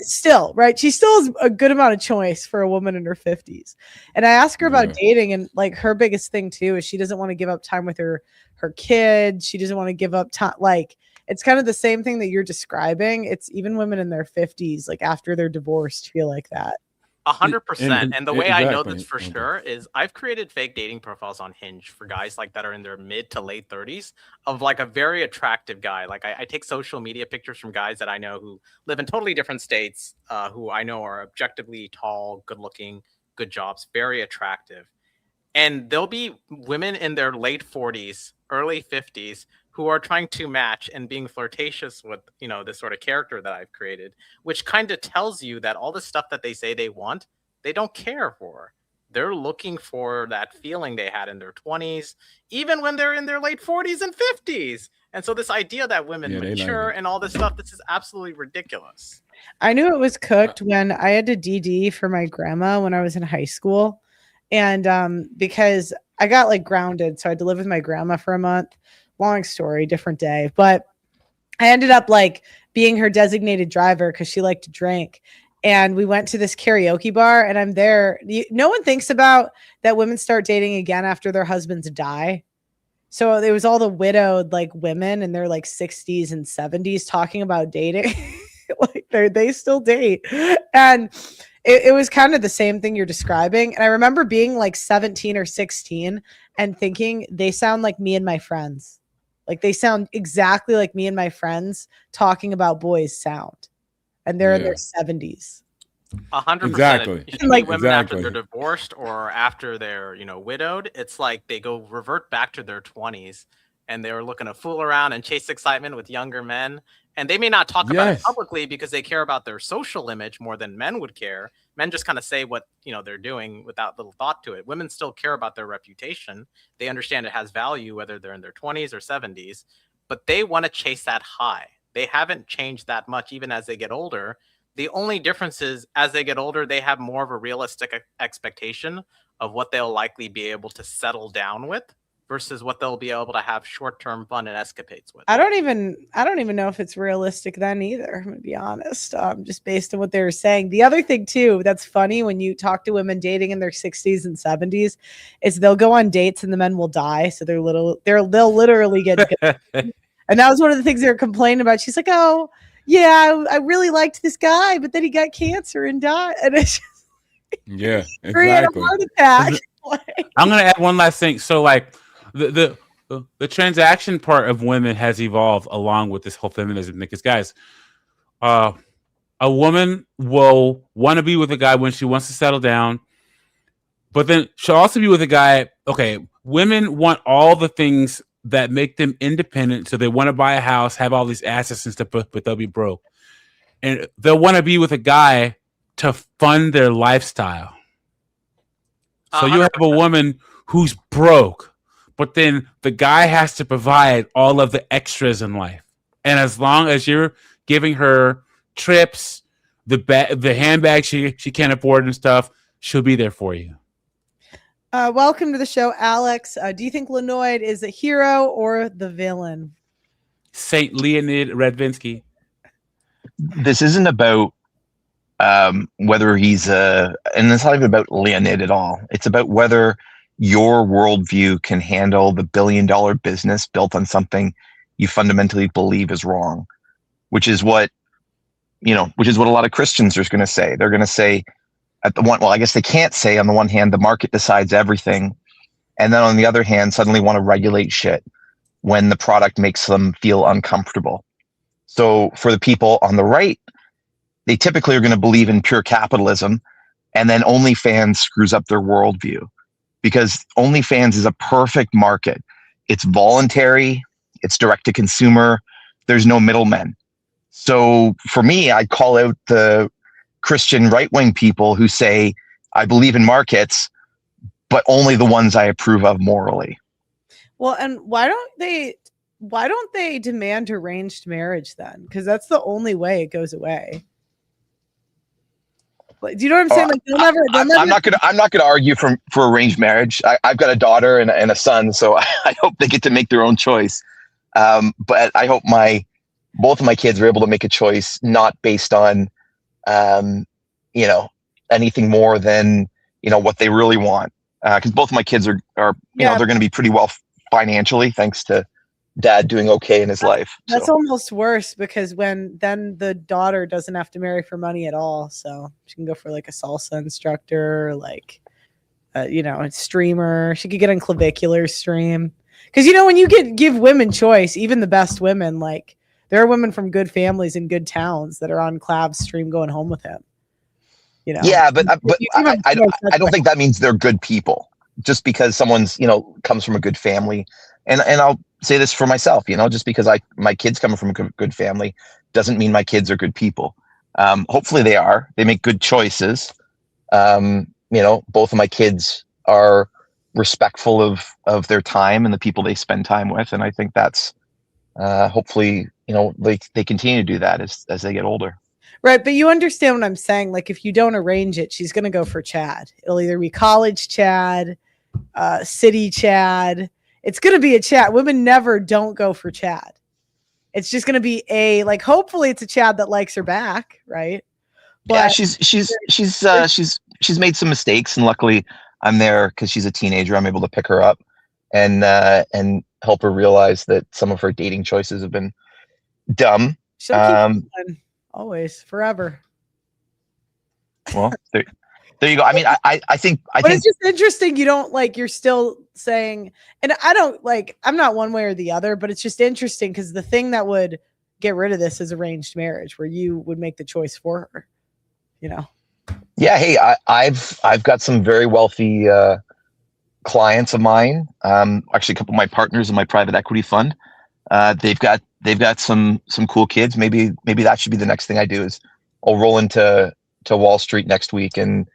still, right? She still has a good amount of choice for a woman in her 50s. And I asked her about dating, and like her biggest thing too is she doesn't want to give up time with her kids. She doesn't want to give up time. Like it's kind of the same thing that you're describing. It's even women in their 50s, like after they're divorced, feel like that. 100%. And the way I know this for sure is I've created fake dating profiles on Hinge for guys like that are in their mid to late 30s of like a very attractive guy. Like I take social media pictures from guys that I know who live in totally different states, who I know are objectively tall, good looking, good jobs, very attractive. And there'll be women in their late 40s, early 50s who are trying to match and being flirtatious with, this sort of character that I've created, which kind of tells you that all the stuff that they say they want, they don't care for. They're looking for that feeling they had in their 20s, even when they're in their late 40s and 50s. And so this idea that women mature and all this stuff, this is absolutely ridiculous. I knew it was cooked when I had to DD for my grandma when I was in high school. And because I got like grounded, so I had to live with my grandma for a month. Long story, different day. But I ended up like being her designated driver because she liked to drink. And we went to this karaoke bar, and I'm there. No one thinks about that women start dating again after their husbands die. So it was all the widowed like women in their like 60s and 70s talking about dating. Like they still date. And it was kind of the same thing you're describing. And I remember being like 17 or 16 and thinking they sound like me and my friends. Like they sound exactly like me and my friends talking about boys sound. And they're in their 70s. 100%. Exactly. Like women after they're divorced or after they're, widowed, it's like they go revert back to their 20s and they're looking to fool around and chase excitement with younger men. And they may not talk about it publicly because they care about their social image more than men would care. Men just kind of say what, they're doing without little thought to it. Women still care about their reputation. They understand it has value, whether they're in their 20s or 70s, but they want to chase that high. They haven't changed that much, even as they get older. The only difference is as they get older, they have more of a realistic expectation of what they'll likely be able to settle down with versus what they'll be able to have short-term fun and escapades with. I don't even know if it's realistic then either, I'm gonna be honest, just based on what they were saying. The other thing too that's funny when you talk to women dating in their 60s and 70s is they'll go on dates and the men will die, so they'll literally get and that was one of the things they were complaining about. She's like, oh yeah, I really liked this guy, but then he got cancer and died. And it's just exactly. A heart attack. I'm gonna add one last thing. So like the transaction part of women has evolved along with this whole feminism thing. Because guys, a woman will want to be with a guy when she wants to settle down, But then she'll also be with a guy. Okay, women want all the things that make them independent, so they want to buy a house, have all these assets and stuff, but they'll be broke, and they'll want to be with a guy to fund their lifestyle. So you have a woman who's broke, but then the guy has to provide all of the extras in life, and as long as you're giving her trips, the handbag she can't afford and stuff, she'll be there for you. Welcome to the show, Alex. Do you think Leonid is a hero or the villain? Saint Leonid Radvinsky. This isn't about whether he's and it's not even about Leonid at all. It's about whether your worldview can handle the billion-dollar business built on something you fundamentally believe is wrong, which is what a lot of Christians are going to say. They're going to say, I guess they can't say on the one hand, the market decides everything. And then on the other hand, suddenly want to regulate shit when the product makes them feel uncomfortable. So for the people on the right, they typically are going to believe in pure capitalism, and then OnlyFans screws up their worldview because OnlyFans is a perfect market. It's voluntary. It's direct to consumer. There's no middlemen. So for me, I call out the Christian right-wing people who say, I believe in markets, but only the ones I approve of morally. Well, and why don't they demand arranged marriage then? Because that's the only way it goes away. Like, do you know what I'm saying? Like, they'll never. I'm not gonna argue for arranged marriage. I've got a daughter and a son, so I hope they get to make their own choice. But I hope both of my kids are able to make a choice not based on anything more than what they really want, because both of my kids are they're going to be pretty well financially thanks to dad doing okay in his life. That's almost worse, because then the daughter doesn't have to marry for money at all, so she can go for like a salsa instructor, like a streamer. She could get on clavicular stream, because when you give women choice, even the best women, like there are women from good families in good towns that are on Clav's stream going home with him. Yeah, but I don't think that means they're good people just because someone's comes from a good family. And I'll say this for myself, just because my kids come from a good family doesn't mean my kids are good people. Hopefully they are. They make good choices. Both of my kids are respectful of their time and the people they spend time with, and I think that's hopefully they continue to do that as they get older. Right, but you understand what I'm saying. Like, if you don't arrange it, she's going to go for Chad. It'll either be college Chad, city Chad. It's going to be a Chad. Women never don't go for Chad. It's just going to be hopefully it's a Chad that likes her back, right? But yeah, she's made some mistakes, and luckily I'm there because she's a teenager. I'm able to pick her up and help her realize that some of her dating choices have been dumb. She'll keep going, always, forever. Well, there you go. I mean, I think it's just interesting. You don't you're still saying, and I don't I'm not one way or the other, but it's just interesting because the thing that would get rid of this is arranged marriage, where you would make the choice for her. Yeah. Hey, I've got some very wealthy clients of mine. Actually, a couple of my partners in my private equity fund. They've got some cool kids. Maybe that should be the next thing I do. Is I'll roll into Wall Street next week and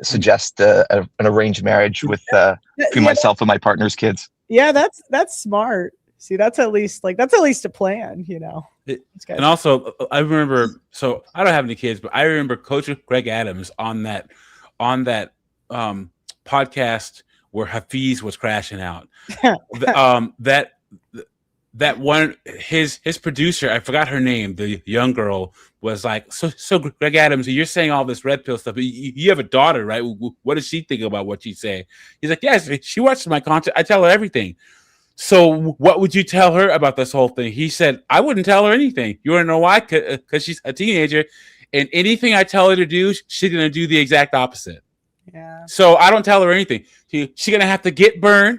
suggest an arranged marriage with between myself and my partner's kids. Yeah, that's smart. See, that's at least a plan, And also, I remember. So I don't have any kids, but I remember Coach Greg Adams on that podcast where Hafiz was crashing out. That one, his producer, I forgot her name, the young girl, was like, so Greg Adams, you're saying all this red pill stuff, but you have a daughter, right? What does she think about what you say? He's like, yes, she watches my content. I tell her everything. So what would you tell her about this whole thing? He said, I wouldn't tell her anything. You want to know why? Because she's a teenager, and anything I tell her to do, she's going to do the exact opposite. Yeah. So I don't tell her anything. She's going to have to get burned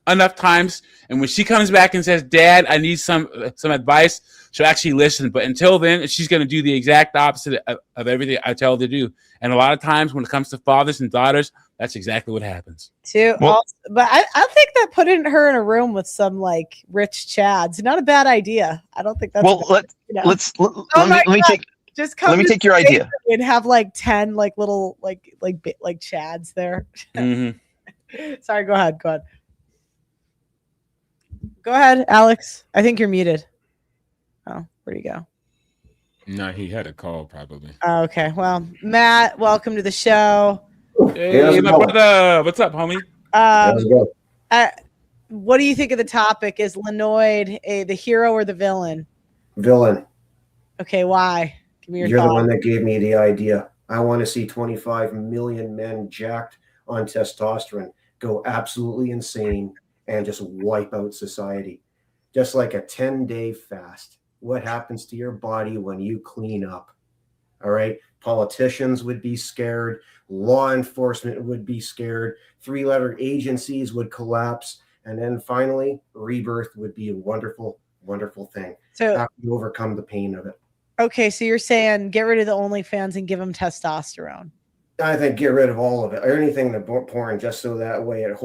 enough times, and when she comes back and says, Dad, I need some advice, she'll actually listen. But until then, she's going to do the exact opposite of everything I tell her to do. And a lot of times when it comes to fathers and daughters, That's exactly what happens. But I think that putting her in a room with some like rich chads, not a bad idea. I don't think that's Well, let me take just come let me to take your the idea. and have like 10 like little like chads there. Sorry, go ahead. Go ahead, Alex. I think you're muted. Oh, where'd you go? No, he had a call probably. Oh, okay. Well, Matt, welcome to the show. Hey, my brother. What's up, homie? What do you think of the topic? Is Leonid the hero or the villain? Villain. Okay, why? Give me your You're thoughts. the one that gave me the idea. I want to see 25 million men jacked on testosterone go absolutely insane and just wipe out society. Just like a 10-day fast. What happens to your body when you clean up? All right. Politicians would be scared. Law enforcement would be scared. 3-letter agencies would collapse. And then finally, rebirth would be a wonderful, wonderful thing. So after you overcome the pain of it. Okay, so you're saying get rid of the OnlyFans and give them testosterone. I think get rid of all of it, or anything that porn, just so that way it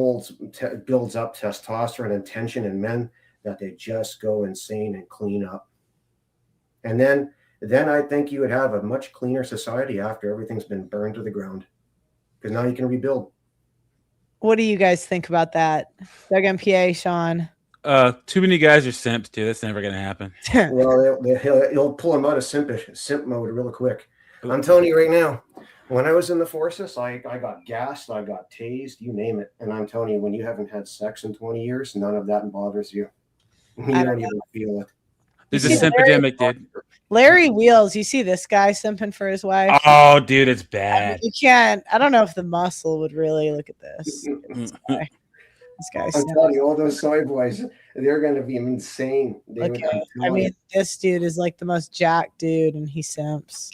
builds up testosterone and tension in men that they just go insane and clean up. And then I think you would have a much cleaner society after everything's been burned to the ground, because now you can rebuild. What do you guys think about that? Doug MPA, Sean? Too many guys are simps, too. That's never going to happen. Well, he'll pull him out of simp mode real quick. I'm telling you right now, when I was in the forces, I got gassed, I got tased, you name it. And I'm telling you, when you haven't had sex in 20 years, none of that bothers you. You don't even feel it. There's a simp epidemic, dude. Larry Wheels, you see this guy simping for his wife? Oh, dude, it's bad. I mean, you can't. I don't know if the muscle would really look at this. This guy's I'm telling you, all those soy boys, they're going to be insane. I mean, this dude is like the most jacked dude, and he simps.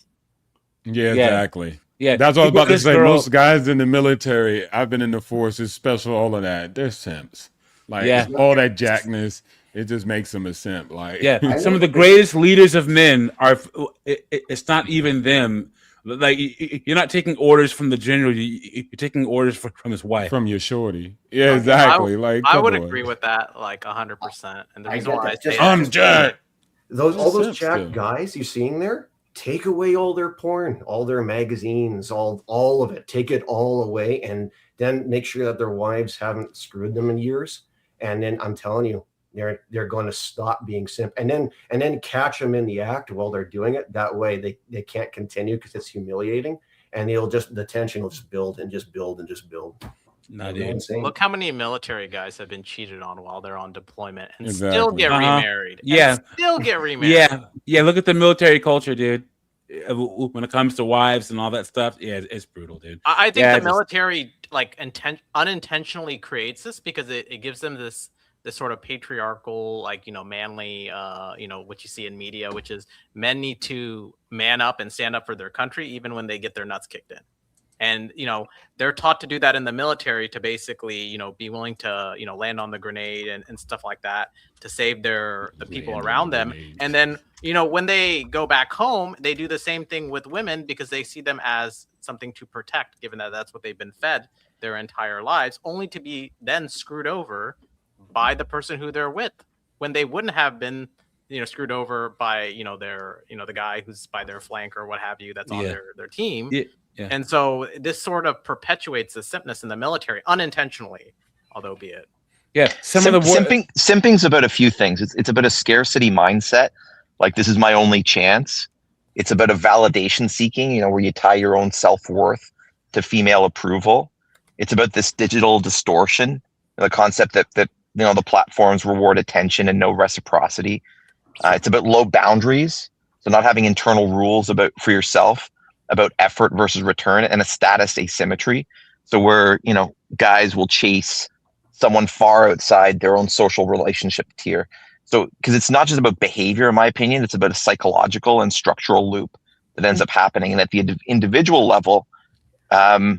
Yeah, exactly. Yeah, that's what I was about to say. Girl, most guys in the military, I've been in the forces, special, all of that. They're simps. Like all that jackness, it just makes them a simp. Like some of the greatest leaders of men are. It's not even them. Like you're not taking orders from the general. You're taking orders from his wife, from your shorty. Yeah, exactly. I would agree with that, like 100%. And the reason why I'm jacked. All those jacked guys you're seeing there, take away all their porn, all their magazines, all of it. Take it all away, and then make sure that their wives haven't screwed them in years. And then I'm telling you, they're going to stop being simp, and then catch them in the act while they're doing it. That way they can't continue because it's humiliating, and the tension will just build and just build and just build. Look how many military guys have been cheated on while they're on deployment and still get remarried. Still get remarried. Yeah. Look at the military culture, dude. When it comes to wives and all that stuff, it's brutal, dude. I think the military unintentionally creates this because it gives them this sort of patriarchal, manly, what you see in media, which is men need to man up and stand up for their country, even when they get their nuts kicked in. And, they're taught to do that in the military to basically, be willing to, land on the grenade and stuff like that to save the people around them. And then, when they go back home, they do the same thing with women because they see them as something to protect, given that that's what they've been fed their entire lives, only to be then screwed over by the person who they're with, when they wouldn't have been, screwed over by, the guy who's by their flank or what have you, that's on their team. Yeah. And so this sort of perpetuates the simpness in the military unintentionally, although be it. Yeah. Simping's about a few things. It's about a scarcity mindset. Like, this is my only chance. It's about a validation seeking, where you tie your own self-worth to female approval. It's about this digital distortion, the concept that the platforms reward attention and no reciprocity. It's about low boundaries, so not having internal rules for yourself about effort versus return, and a status asymmetry. So where guys will chase someone far outside their own social relationship tier. So because it's not just about behavior, in my opinion, it's about a psychological and structural loop that ends up happening. And at the individual level, I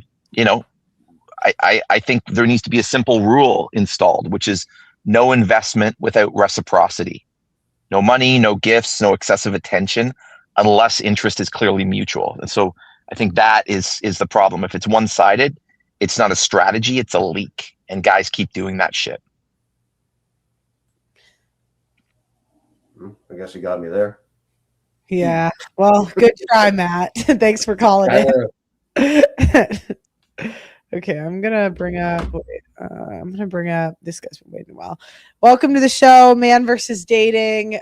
think there needs to be a simple rule installed, which is no investment without reciprocity. No money, no gifts, no excessive attention, unless interest is clearly mutual. And so I think that is the problem. If it's one-sided, It's not a strategy, it's a leak. And guys keep doing that shit. I guess you got me there. Yeah. Well, good try, Matt. Thanks for calling in. Okay, I'm gonna bring up this guy's been waiting a while. Welcome to the show, Man versus Dating.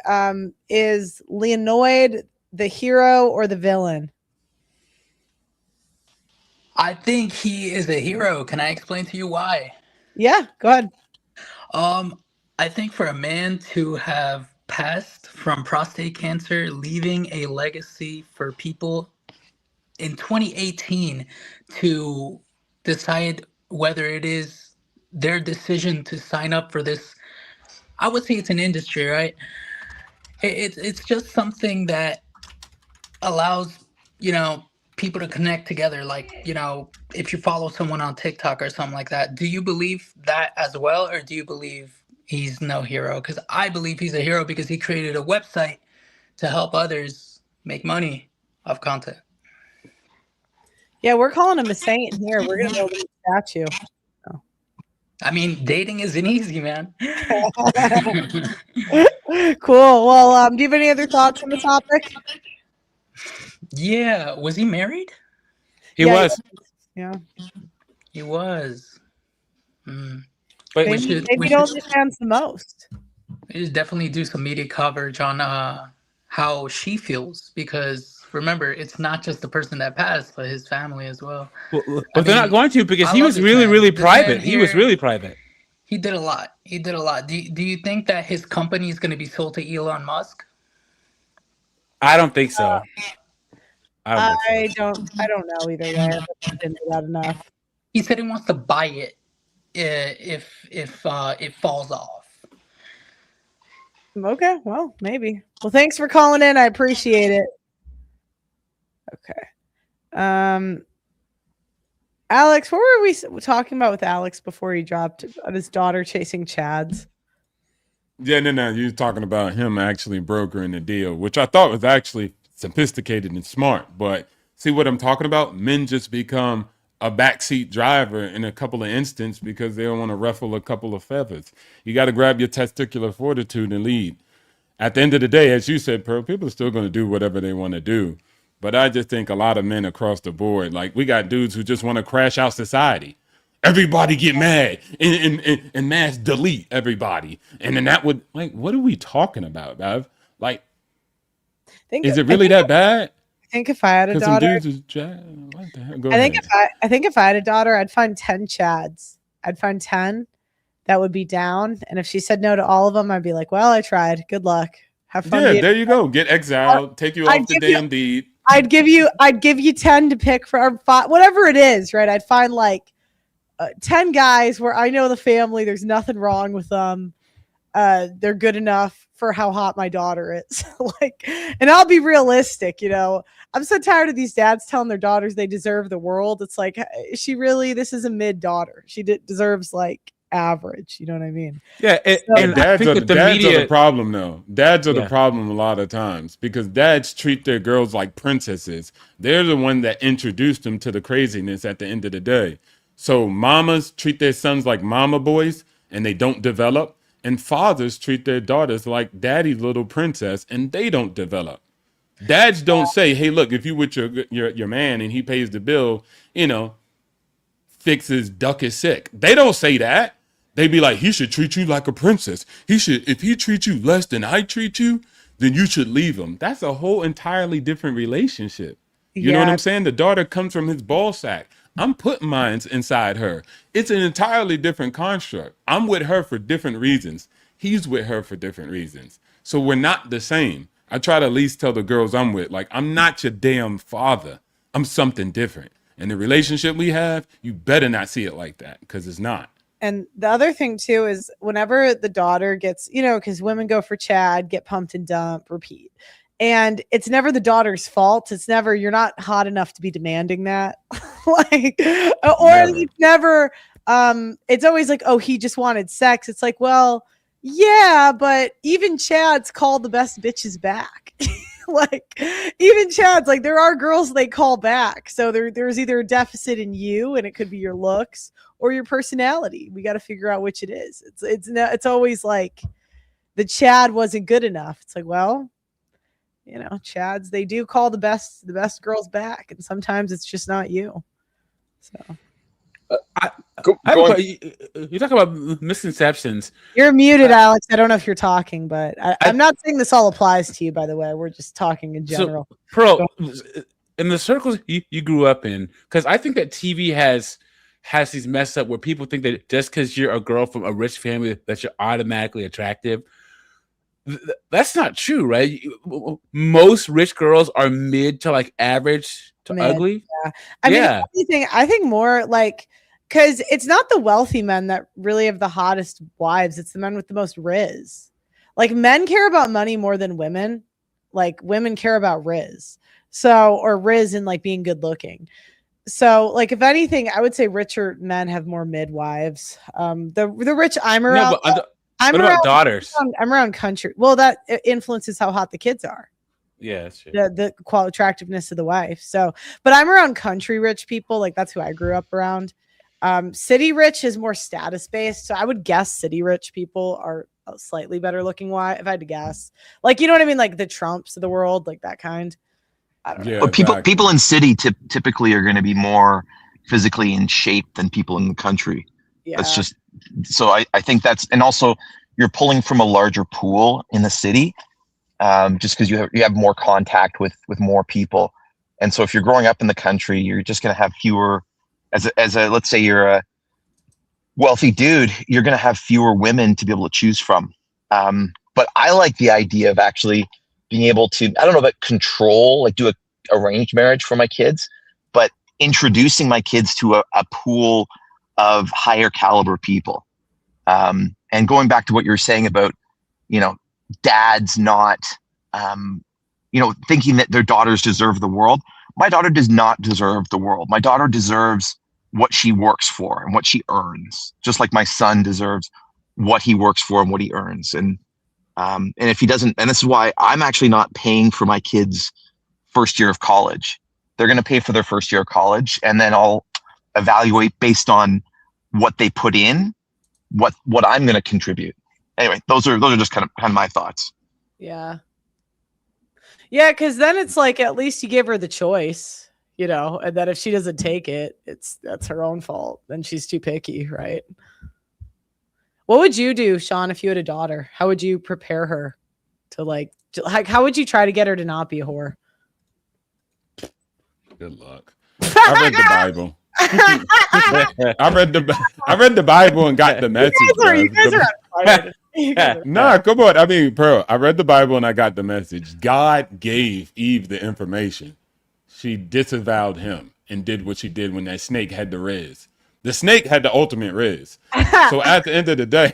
Is Leonid the hero or the villain? I think he is a hero. Can I explain to you why? Yeah, go ahead. I think for a man to have passed from prostate cancer, leaving a legacy for people in 2018 to decide whether it is their decision to sign up for this, I would say it's an industry, right? It's just something that allows, people to connect together. Like, if you follow someone on TikTok or something like that, do you believe that as well? Or do you believe he's no hero? Because I believe he's a hero because he created a website to help others make money off content. Yeah, we're calling him a saint here. We're gonna build him a statue. Oh. I mean, dating isn't easy, man. Cool. Well, do you have any other thoughts on the topic? Yeah. Was he married? He was. Yeah. He was. But maybe OnlyFans the most. We should definitely do some media coverage on how she feels, because remember, it's not just the person that passed, but his family as well. But they're not going to, because he was really private. He was really private. He did a lot. Do you think that his company is going to be sold to Elon Musk? I don't think so. I don't know either way. I didn't know that enough. He said he wants to buy it if it falls off. Okay, well, maybe. Well, thanks for calling in. I appreciate it. Okay. Alex, what were we talking about with Alex before he dropped on his daughter chasing Chads? Yeah, no. You're talking about him actually brokering the deal, which I thought was actually sophisticated and smart. But see what I'm talking about? Men just become a backseat driver in a couple of instances because they don't want to ruffle a couple of feathers. You got to grab your testicular fortitude and lead. At the end of the day, as you said, Pearl, people are still going to do whatever they want to do. But I just think a lot of men across the board, like we got dudes who just want to crash out society. Everybody get mad and mass delete everybody. And then that would, like, what are we talking about, Bev? Like, is it really that bad? I think if I had a daughter, I think if I had a daughter, I'd find 10 Chads. I'd find 10 that would be down. And if she said no to all of them, I'd be like, well, I tried. Good luck. Have fun. Yeah, there you go. Get exiled. Take you off the damn deed. I'd give you 10 to pick for whatever it is, right? I'd find like 10 guys where I know the family, there's nothing wrong with them. They're good enough for how hot my daughter is. And I'll be realistic, I'm so tired of these dads telling their daughters they deserve the world. It's like, this is a mid daughter. She deserves like average. You know what I mean? Yeah. And dads are the problem though. Dads are the problem a lot of times because dads treat their girls like princesses. They're the one that introduced them to the craziness at the end of the day. So mamas treat their sons like mama boys and they don't develop. And fathers treat their daughters like daddy's little princess and they don't develop. Dads don't say, hey, look, if you with your man and he pays the bill, fix his duck is sick. They don't say that. They be like, he should treat you like a princess. If he treats you less than I treat you, then you should leave him. That's a whole entirely different relationship. You know what I'm saying? The daughter comes from his ball sack. I'm putting mine inside her. It's an entirely different construct. I'm with her for different reasons. He's with her for different reasons. So we're not the same. I try to at least tell the girls I'm with, like, I'm not your damn father. I'm something different. And the relationship we have, you better not see it like that because it's not. And the other thing too is whenever the daughter gets, because women go for Chad, get pumped and dump, repeat. And it's never the daughter's fault. It's never, you're not hot enough to be demanding that. It's never, it's always like, oh, he just wanted sex. It's like, well, yeah, but even Chad's called the best bitches back. Like even Chad's like there are girls they call back. So there's either a deficit in you, and it could be your looks or your personality. We got to figure out which it is. It's always like the Chad wasn't good enough. It's like, well, Chads, they do call the best girls back, and sometimes it's just not you. So you talk about misconceptions. You're muted, Alex. I don't know if you're talking, but I'm not saying this all applies to you, by the way. We're just talking in general. So, Pearl, in the circles you grew up in, because I think that TV has these mess up where people think that just because you're a girl from a rich family that you're automatically attractive. That's not true, right? Most rich girls are mid to like average to ugly. Yeah. I think more like, because it's not the wealthy men that really have the hottest wives. It's the men with the most riz. Like men care about money more than women. Like women care about riz. Or riz and like being good looking. So like, if anything, I would say richer men have more midwives. The rich I'm around. No, what about daughters? I'm around country. Well, that influences how hot the kids are. Yeah, that's true. The attractiveness of the wife. So, but I'm around country rich people. Like that's who I grew up around. City rich is more status based. So I would guess city rich people are slightly better looking. Why? If I had to guess, like, you know what I mean? Like the Trumps of the world, like that kind. I don't know. But people in city typically are going to be more physically in shape than people in the country. Yeah. That's just, so I think that's, and also you're pulling from a larger pool in the city, just because you have more contact with more people. And so if you're growing up in the country, you're just going to have fewer, as a let's say you're a wealthy dude, you're going to have fewer women to be able to choose from. But I like the idea of actually being able to, I don't know about control, like do a arranged marriage for my kids, but introducing my kids to a pool of higher caliber people. And going back to what you were saying about, dads not, thinking that their daughters deserve the world. My daughter does not deserve the world. My daughter deserves what she works for and what she earns, just like my son deserves what he works for and what he earns. And if he doesn't, and this is why I'm actually not paying for my kids' first year of college. They're going to pay for their first year of college, and then I'll evaluate based on what they put in, what I'm going to contribute. Anyway, those are just kind of my thoughts. Yeah. Yeah, because then it's like at least you give her the choice, and that if she doesn't take it, that's her own fault. Then she's too picky, right? What would you do, Sean, if you had a daughter? How would you prepare her to how would you try to get her to not be a whore? Good luck. I read the Bible. I read the Bible and got the message. You guys are on fire. Nah, come on. I mean, Pearl, I read the Bible and I got the message. God gave Eve the information. She disavowed him and did what she did when that snake had the riz. The snake had the ultimate riz. So at the end of the day,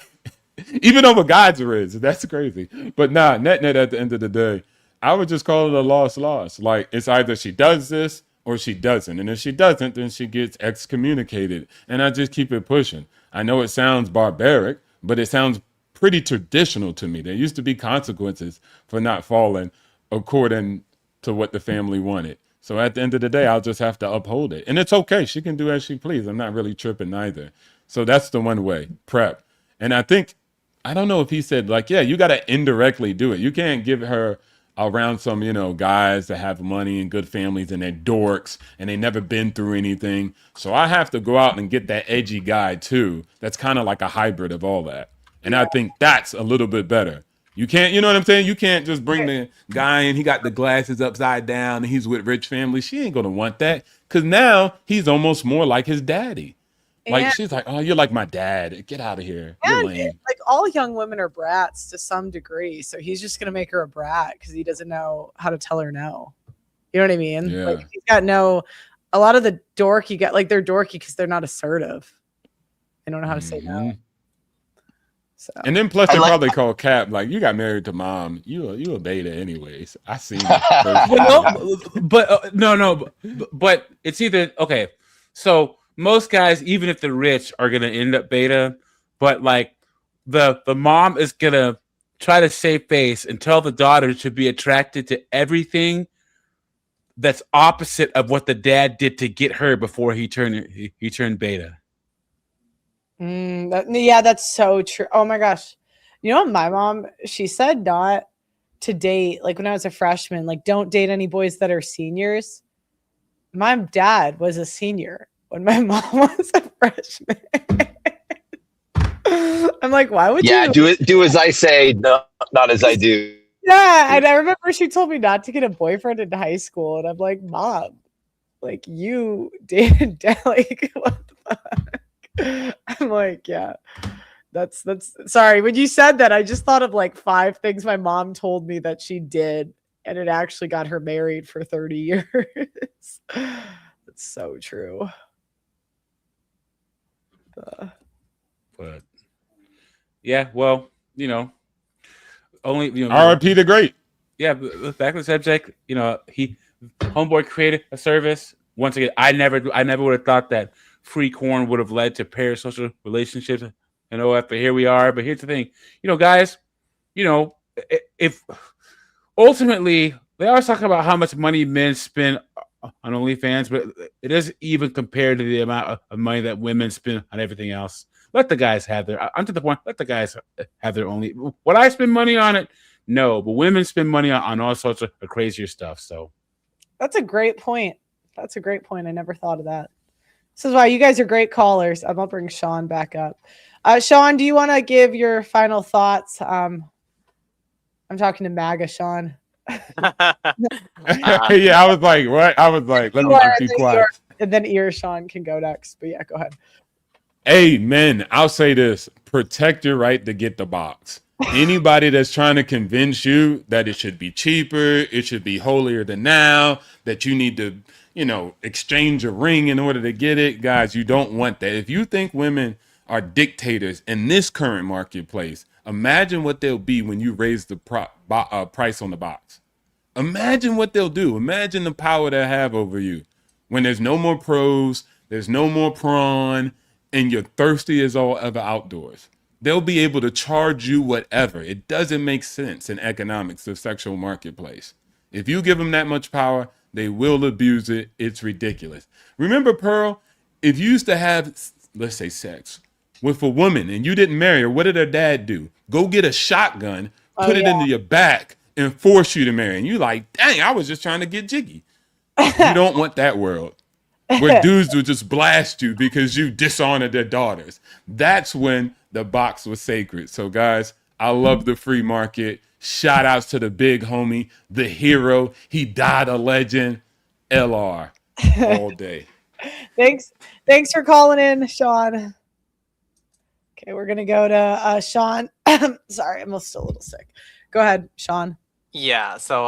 even over God's riz, that's crazy. But net at the end of the day, I would just call it a loss. Like, it's either she does this or she doesn't. And if she doesn't, then she gets excommunicated. And I just keep it pushing. I know it sounds barbaric, but it sounds pretty traditional to me. There used to be consequences for not falling according to what the family wanted. So at the end of the day, I'll just have to uphold it. And it's okay. She can do as she please. I'm not really tripping either. So that's the one way, prep. And I don't know if he said you got to indirectly do it. You can't give her around some, guys that have money and good families and they're dorks and they never been through anything. So I have to go out and get that edgy guy too. That's kind of like a hybrid of all that. And I think that's a little bit better. You can't, you know what I'm saying? You can't just bring the guy in, he got the glasses upside down and he's with rich family. She ain't going to want that because now he's almost more like his daddy. Like, she's like, oh, you're like my dad. Get out of here. You're lame. Like all young women are brats to some degree. So he's just going to make her a brat because he doesn't know how to tell her no. You know what I mean? Yeah. Like he's got a lot of the dork you get, like they're dorky because they're not assertive. They don't know how to say no. So. And then plus they probably call Cap like, you got married to mom. You a beta anyways. I seen it. But it's either okay. So most guys, even if they're rich, are gonna end up beta. But like the mom is gonna try to save face and tell the daughter to be attracted to everything that's opposite of what the dad did to get her before he turned beta. Yeah, that's so true. Oh my gosh. You know what my mom, she said not to date, like when I was a freshman, like don't date any boys that are seniors. My dad was a senior when my mom was a freshman. I'm like, why would you? Do as I say, not as I do. Yeah, and I remember she told me not to get a boyfriend in high school, and I'm like, Mom, like you dated dad, like what the fuck? I'm like, yeah, that's sorry. When you said that, I just thought of like 5 things my mom told me that she did, and it actually got her married for 30 years. That's so true. But yeah, well, you know, only RIP the great. Yeah, back to the subject. You know, homeboy created a service. Once again, I never would have thought that free corn would have led to parasocial relationships. I know after here we are, but here's the thing, you know, guys, you know, if ultimately they always talk about how much money men spend on OnlyFans, but it doesn't even compare to the amount of money that women spend on everything else. Let the guys have I'm to the point, let the guys have their only. Would I spend money on it? No, but women spend money on all sorts of crazier stuff. So that's a great point. That's a great point. I never thought of that. This is why you guys are great callers. I'm gonna bring Sean back up. Sean, do you want to give your final thoughts? I'm talking to MAGA, Sean. Yeah, I was like, what? I was like, let me be quiet. And then Sean can go next. But yeah, go ahead. Hey, men, I'll say this. Protect your right to get the box. Anybody that's trying to convince you that it should be cheaper, it should be holier than thou, that you need to, you know, exchange a ring in order to get it, guys, you don't want that. If you think women are dictators in this current marketplace, imagine what they'll be when you raise the price on the box. Imagine what they'll do. Imagine the power they have over you. When there's no more pros, there's no more prawn, and you're thirsty as all ever outdoors. They'll be able to charge you whatever. It doesn't make sense in economics of sexual marketplace. If you give them that much power, they will abuse it. It's ridiculous. Remember, Pearl, if you used to have, let's say, sex with a woman and you didn't marry her, what did her dad do? Go get a shotgun, put it into your back, and force you to marry. And you like, dang, I was just trying to get jiggy. You don't want that world where dudes would just blast you because you dishonored their daughters. That's when the box was sacred. So, guys, I love the free market. Shout outs to the big homie, the hero. He died a legend. LR all day. Thanks for calling in, Sean. Okay, we're gonna go to Sean. Sorry, I'm still a little sick. Go ahead, Sean. Yeah, so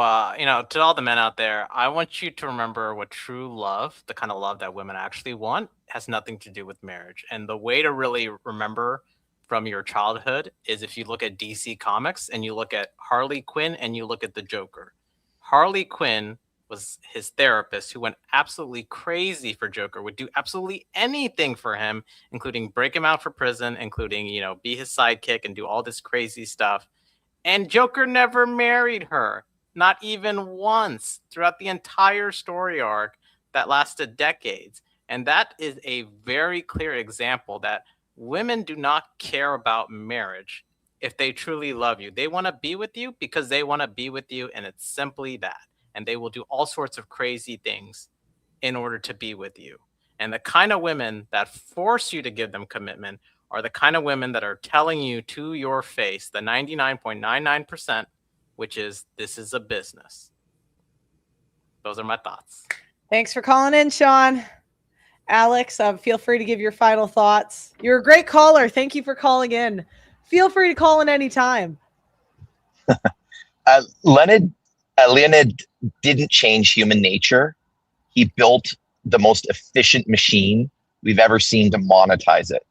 to all the men out there, I want you to remember what true love, the kind of love that women actually want, has nothing to do with marriage. And the way to really remember from your childhood is if you look at DC Comics and you look at Harley Quinn and you look at the Joker. Harley Quinn was his therapist who went absolutely crazy for Joker, would do absolutely anything for him, including break him out for prison, including, be his sidekick and do all this crazy stuff. And Joker never married her, not even once throughout the entire story arc that lasted decades. And that is a very clear example that women do not care about marriage if they truly love you. They want to be with you because they want to be with you, and it's simply that. And they will do all sorts of crazy things in order to be with you. And the kind of women that force you to give them commitment are the kind of women that are telling you to your face, the 99.99%, which is, this is a business. Those are my thoughts. Thanks for calling in, Sean. Alex, feel free to give your final thoughts. You're a great caller. Thank you for calling in. Feel free to call in anytime. Leonid didn't change human nature. He built the most efficient machine we've ever seen to monetize it.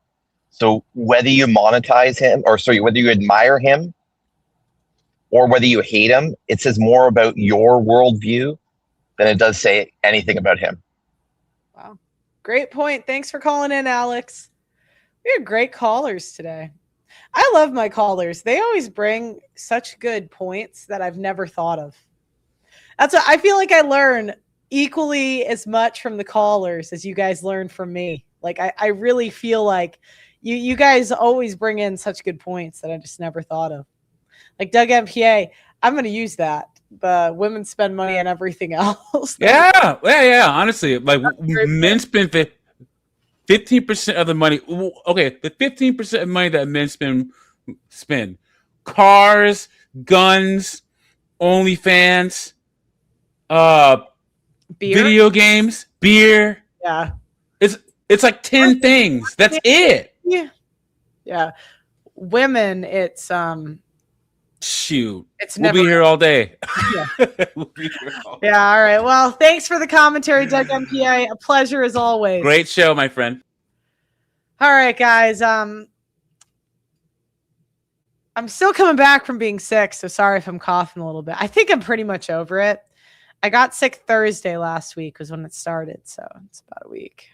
So whether you monetize him, whether you admire him or whether you hate him, it says more about your worldview than it does say anything about him. Wow. Great point. Thanks for calling in, Alex. We have great callers today. I love my callers. They always bring such good points that I've never thought of. That's what I feel like I learn equally as much from the callers as you guys learn from me. Like I really feel like you guys always bring in such good points that I just never thought of. Like Doug MPA, I'm going to use that. The women spend money on everything else. Yeah. Honestly, like men spend 15% of the money. Okay, the 15% of money that men spend cars, guns, OnlyFans, video games, beer. Yeah. It's like 10 things. That's it. Yeah. Women, it's shoot. It's we'll be here all day. Yeah. All right. Well, thanks for the commentary, Doug MPA. A pleasure as always. Great show, my friend. All right, guys. I'm still coming back from being sick, so sorry if I'm coughing a little bit. I think I'm pretty much over it. I got sick Thursday last week was when it started, so it's about a week.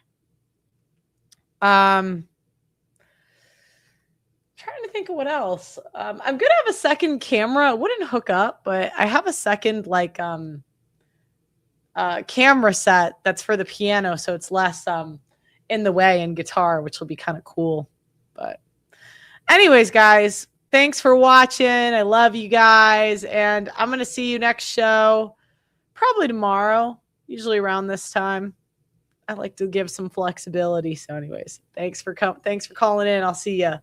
Trying to think of what else. I'm gonna have a second camera. It wouldn't hook up, but I have a second camera set that's for the piano, so it's less in the way in guitar, which will be kind of cool. But anyways, guys, thanks for watching. I love you guys, and I'm gonna see you next show probably tomorrow, usually around this time. I like to give some flexibility. So anyways, thanks for calling in. I'll see you.